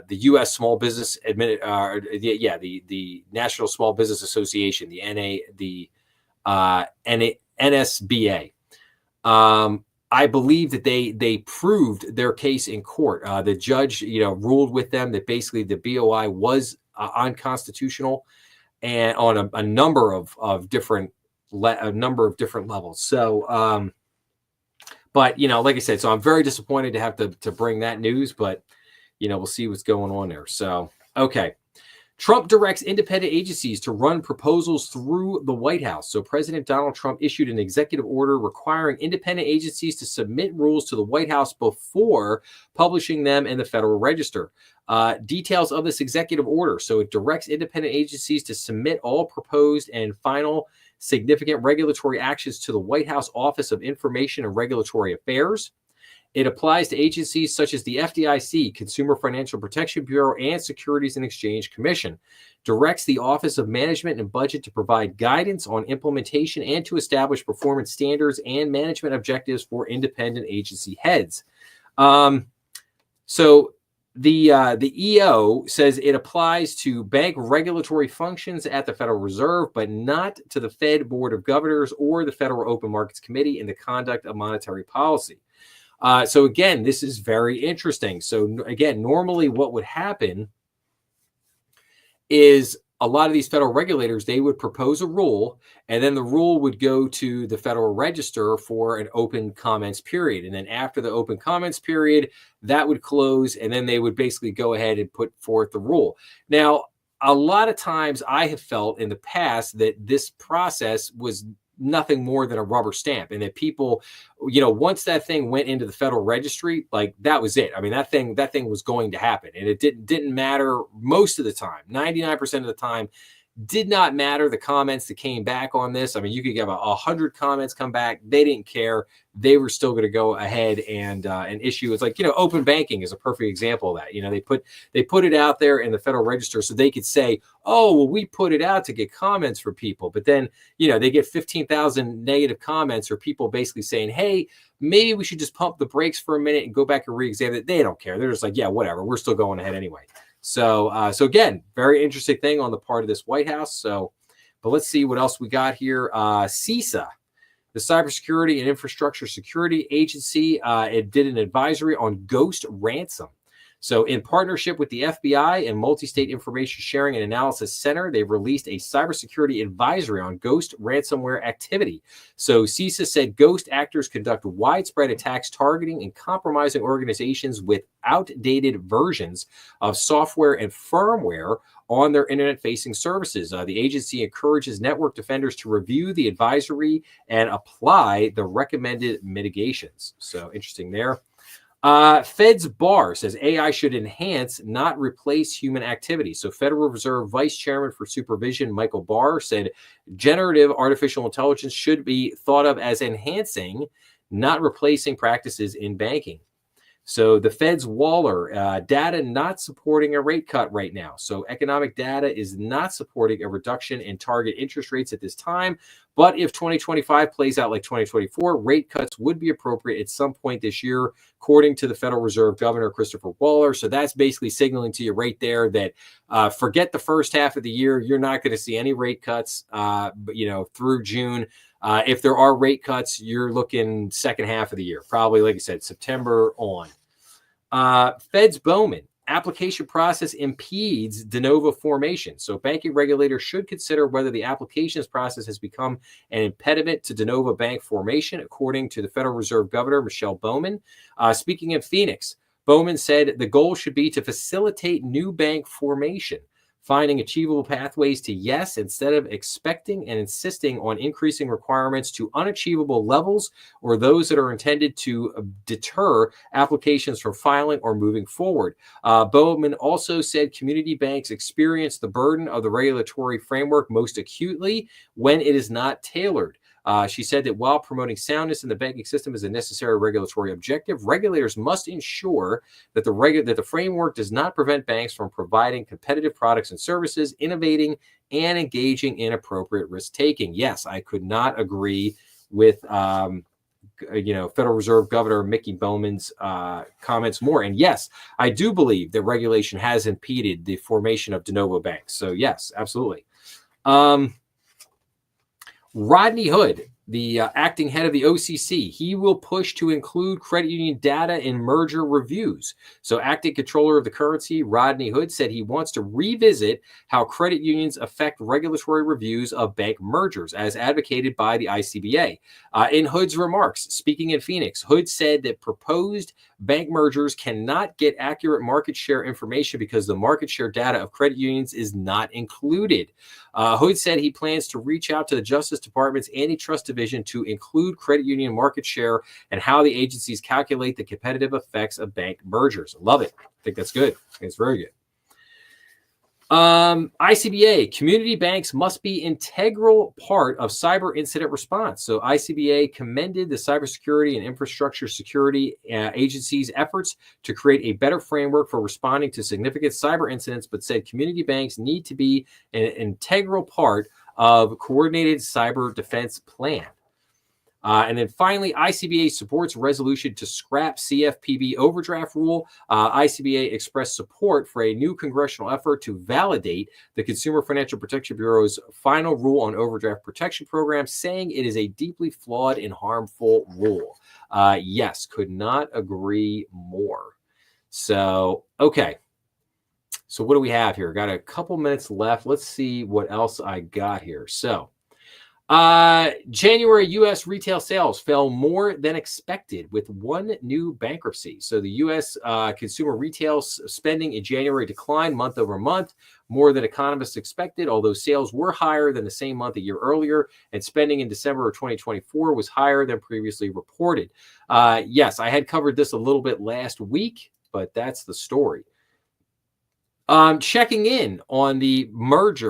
U.S. Small Business the National Small Business Association, the NSBA. I believe that they proved their case in court. The judge, ruled with them that basically the BOI was unconstitutional, and on a number of different levels. So, but like I said, so I'm very disappointed to have to bring that news, but we'll see what's going on there. So, okay. Trump directs independent agencies to run proposals through the White House. So President Donald Trump issued an executive order requiring independent agencies to submit rules to the White House before publishing them in the Federal Register. Details of this executive order. So it directs independent agencies to submit all proposed and final significant regulatory actions to the White House Office of Information and Regulatory Affairs. It applies to agencies such as the FDIC, Consumer Financial Protection Bureau, and Securities and Exchange Commission. Directs the Office of Management and Budget to provide guidance on implementation and to establish performance standards and management objectives for independent agency heads. So the EO says it applies to bank regulatory functions at the Federal Reserve, but not to the Fed Board of Governors or the Federal Open Markets Committee in the conduct of monetary policy. So again, this is very interesting. So again, normally what would happen is a lot of these federal regulators, they would propose a rule, and then the rule would go to the Federal Register for an open comments period. And then after the open comments period, that would close, and then they would basically go ahead and put forth the rule. Now, a lot of times I have felt in the past that this process was nothing more than a rubber stamp, and that people, once that thing went into the Federal Registry, like that was it. I mean, that thing was going to happen, and it didn't matter most of the time. 99% of the time did not matter the comments that came back on this. I mean, you could get 100 comments come back. They didn't care. They were still going to go ahead and issue. It's like, open banking is a perfect example of that. They put it out there in the Federal Register so they could say, oh, well, we put it out to get comments for people. But then, they get 15,000 negative comments, or people basically saying, hey, maybe we should just pump the brakes for a minute and go back and re-examine it. They don't care. They're just like, yeah, whatever. We're still going ahead anyway. So again, very interesting thing on the part of this White House. So, but let's see what else we got here. CISA, the Cybersecurity and Infrastructure Security Agency, it did an advisory on ghost ransom. So in partnership with the FBI and Multi-State Information Sharing and Analysis Center, they've released a cybersecurity advisory on ghost ransomware activity. So CISA said ghost actors conduct widespread attacks targeting and compromising organizations with outdated versions of software and firmware on their internet-facing services. The agency encourages network defenders to review the advisory and apply the recommended mitigations. So interesting there. Fed's bar says AI should enhance, not replace human activity. So, Federal Reserve Vice Chairman for Supervision Michael Barr said generative artificial intelligence should be thought of as enhancing, not replacing practices in banking. So the Fed's Waller, data not supporting a rate cut right now. So economic data is not supporting a reduction in target interest rates at this time. But if 2025 plays out like 2024, rate cuts would be appropriate at some point this year, according to the Federal Reserve Governor, Christopher Waller. So that's basically signaling to you right there that forget the first half of the year. You're not going to see any rate cuts, through June. If there are rate cuts, you're looking second half of the year, probably, like I said, September on. Fed's Bowman, application process impedes de novo formation. So banking regulators should consider whether the applications process has become an impediment to de novo bank formation, according to the Federal Reserve Governor, Michelle Bowman. Speaking in Phoenix, Bowman said the goal should be to facilitate new bank formation, finding achievable pathways to yes instead of expecting and insisting on increasing requirements to unachievable levels or those that are intended to deter applications from filing or moving forward. Bowman also said community banks experience the burden of the regulatory framework most acutely when it is not tailored. She said that while promoting soundness in the banking system is a necessary regulatory objective, regulators must ensure that the framework does not prevent banks from providing competitive products and services, innovating, and engaging in appropriate risk-taking. Yes, I could not agree with Federal Reserve Governor Mickey Bowman's comments more. And yes, I do believe that regulation has impeded the formation of de novo banks. So yes, absolutely. Rodney Hood, the acting head of the OCC, he will push to include credit union data in merger reviews. So acting controller of the currency, Rodney Hood, said he wants to revisit how credit unions affect regulatory reviews of bank mergers, as advocated by the ICBA. In Hood's remarks, speaking in Phoenix, Hood said that proposed bank mergers cannot get accurate market share information because the market share data of credit unions is not included. Hood said he plans to reach out to the Justice Department's antitrust division to include credit union market share and how the agencies calculate the competitive effects of bank mergers. Love it. I think that's good. I think it's very good. ICBA, community banks must be integral part of cyber incident response. So ICBA commended the cybersecurity and infrastructure security agency's efforts to create a better framework for responding to significant cyber incidents, but said community banks need to be an integral part of coordinated cyber defense plan. And then finally, ICBA supports resolution to scrap CFPB overdraft rule. ICBA expressed support for a new congressional effort to validate the Consumer Financial Protection Bureau's final rule on overdraft protection program, saying it is a deeply flawed and harmful rule. Yes, could not agree more. So, okay. So what do we have here? Got a couple minutes left. Let's see what else I got here. So, January U.S. retail sales fell more than expected with one new bankruptcy. So the U.S. Consumer retail spending in January declined month over month, more than economists expected, although sales were higher than the same month a year earlier, and spending in December of 2024 was higher than previously reported. Yes, I had covered this a little bit last week, but that's the story. Checking in on the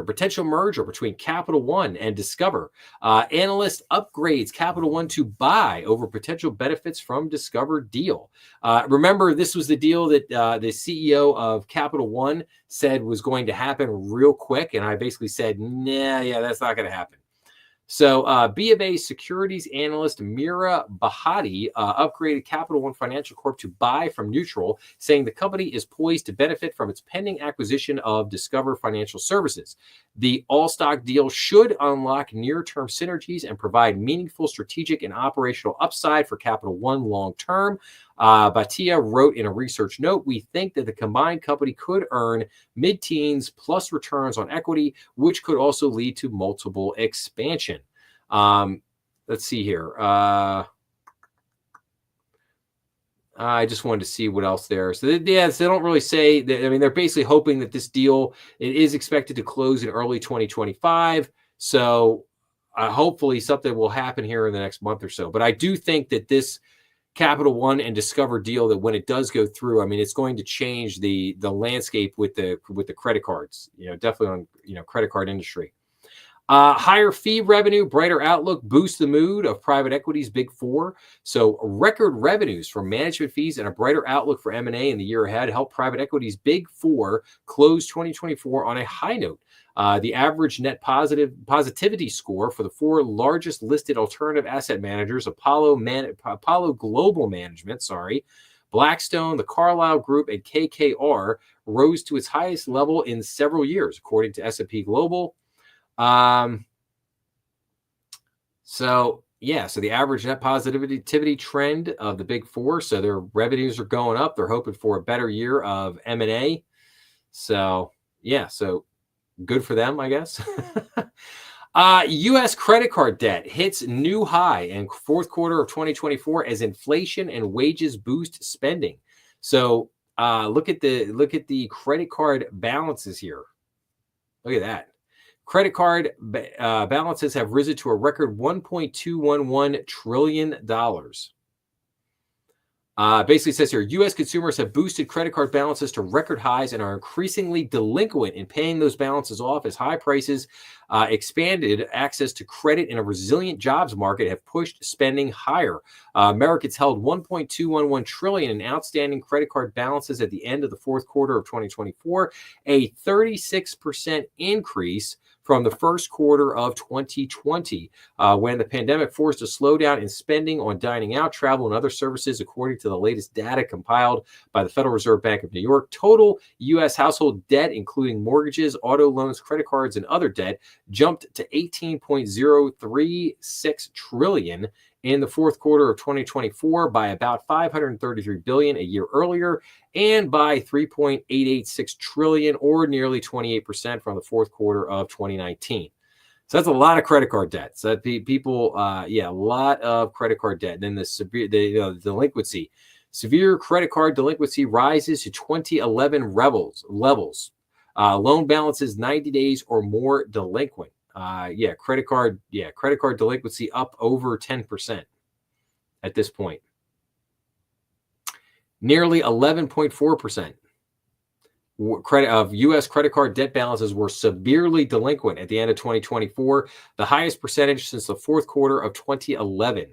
potential merger between Capital One and Discover. Analyst upgrades Capital One to buy over potential benefits from Discover deal. Remember, this was the deal that the CEO of Capital One said was going to happen real quick. And I basically said, that's not going to happen. So B of A securities analyst Mira Bahati upgraded Capital One Financial Corp to buy from neutral, saying the company is poised to benefit from its pending acquisition of Discover Financial Services. The all-stock deal should unlock near-term synergies and provide meaningful strategic and operational upside for Capital One long-term. Bhatia wrote in a research note, we think that the combined company could earn mid-teens plus returns on equity, which could also lead to multiple expansion. Let's see here. I just wanted to see what else there. So they don't really say that. I mean, they're basically hoping that this deal, it is expected to close in early 2025. So hopefully something will happen here in the next month or so. But I do think that this Capital One and Discover deal that when it does go through, I mean, it's going to change the landscape with the credit cards. Definitely on credit card industry. Higher fee revenue, brighter outlook boost the mood of private equity's big four. So record revenues from management fees and a brighter outlook for M&A in the year ahead help private equity's big four close 2024 on a high note. The average net positivity score for the four largest listed alternative asset managers, Apollo Global Management, Blackstone, the Carlyle Group, and KKR, rose to its highest level in several years, according to S&P Global. So the average net positivity trend of the big four. So their revenues are going up. They're hoping for a better year of M&A. So good for them, I guess. U.S. credit card debt hits new high in fourth quarter of 2024 as inflation and wages boost spending. So look at the credit card balances here. Look at that. Credit card balances have risen to a record $1.211 trillion. Basically says here, U.S. consumers have boosted credit card balances to record highs and are increasingly delinquent in paying those balances off as high prices, expanded access to credit, and a resilient jobs market have pushed spending higher. Americans held $1.211 trillion in outstanding credit card balances at the end of the fourth quarter of 2024, a 36% increase from the first quarter of 2020, when the pandemic forced a slowdown in spending on dining out, travel, and other services, according to the latest data compiled by the Federal Reserve Bank of New York. Total U.S. household debt, including mortgages, auto loans, credit cards, and other debt, jumped to $18.036 trillion in the fourth quarter of 2024 by about $533 billion a year earlier, and by $3.886 trillion, or nearly 28% from the fourth quarter of 2019. So that's a lot of credit card debt. So people, a lot of credit card debt. And then the delinquency, severe credit card delinquency rises to 2011 levels. Loan balances 90 days or more delinquent. Credit card delinquency up over 10% at this point. Nearly 11.4% of U.S. credit card debt balances were severely delinquent at the end of 2024, the highest percentage since the fourth quarter of 2011.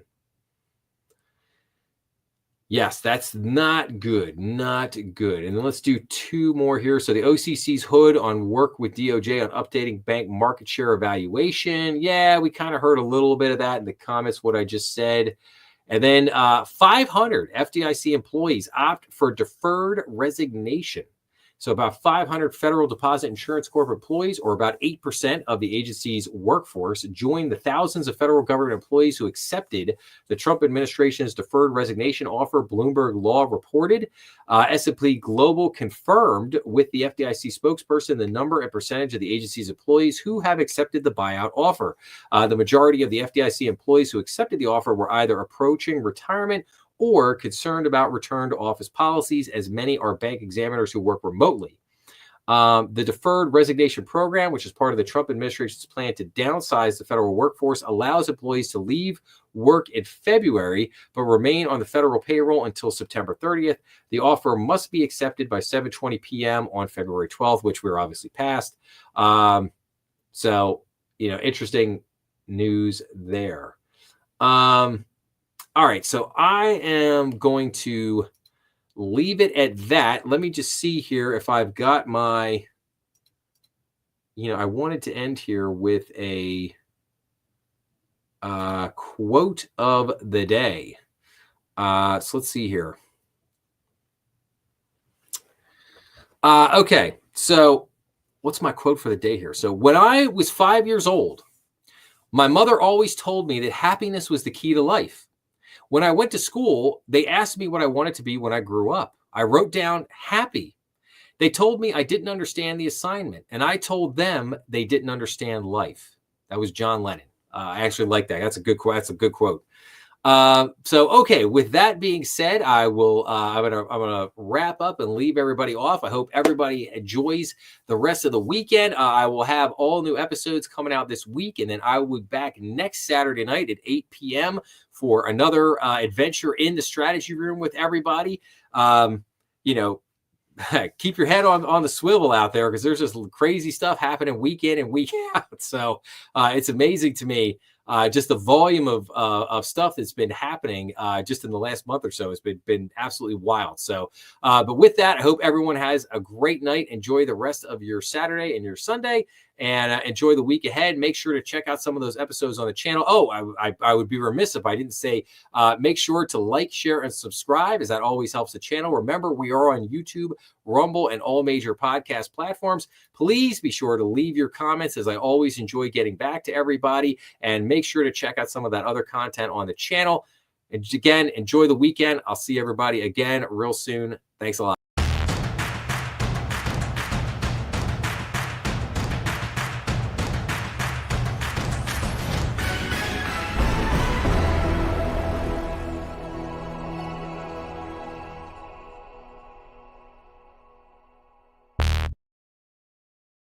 Yes, that's not good. Not good. And then let's do two more here. So the OCC's hood on work with DOJ on updating bank market share evaluation. Yeah, we kind of heard a little bit of that in the comments, what I just said. And then 500 FDIC employees opt for deferred resignation. So about 500 Federal Deposit Insurance Corp employees, or about 8% of the agency's workforce, joined the thousands of federal government employees who accepted the Trump administration's deferred resignation offer, Bloomberg Law reported. S&P Global confirmed with the FDIC spokesperson the number and percentage of the agency's employees who have accepted the buyout offer. The majority of the FDIC employees who accepted the offer were either approaching retirement or concerned about return to office policies, as many are bank examiners who work remotely. The deferred resignation program, which is part of the Trump administration's plan to downsize the federal workforce, allows employees to leave work in February but remain on the federal payroll until September 30th. The offer must be accepted by 7:20 p.m. on February 12th, which we're obviously past. Interesting news there. All right, so I am going to leave it at that. Let me just see here if I've got my, I wanted to end here with a quote of the day. So let's see here. Okay, so what's my quote for the day here? So when I was 5 years old, my mother always told me that happiness was the key to life. When I went to school, they asked me what I wanted to be when I grew up. I wrote down happy. They told me I didn't understand the assignment, and I told them they didn't understand life. That was John Lennon. I actually like that. That's a good quote. Okay. With that being said, I will. I'm gonna wrap up and leave everybody off. I hope everybody enjoys the rest of the weekend. I will have all new episodes coming out this week, and then I will be back next Saturday night at 8 p.m. for another adventure in the strategy room with everybody. You know, keep your head on the swivel out there, because there's just crazy stuff happening week in and week out. So it's amazing to me, just the volume of stuff that's been happening just in the last month or so. It's been absolutely wild. So, but with that, I hope everyone has a great night. Enjoy the rest of your Saturday and your Sunday, and enjoy the week ahead. Make sure to check out some of those episodes on the channel. Oh, I would be remiss if I didn't say, make sure to like, share, and subscribe, as that always helps the channel. Remember, we are on YouTube, Rumble, and all major podcast platforms. Please be sure to leave your comments, as I always enjoy getting back to everybody, and make sure to check out some of that other content on the channel. And again, enjoy the weekend. I'll see everybody again real soon. Thanks a lot.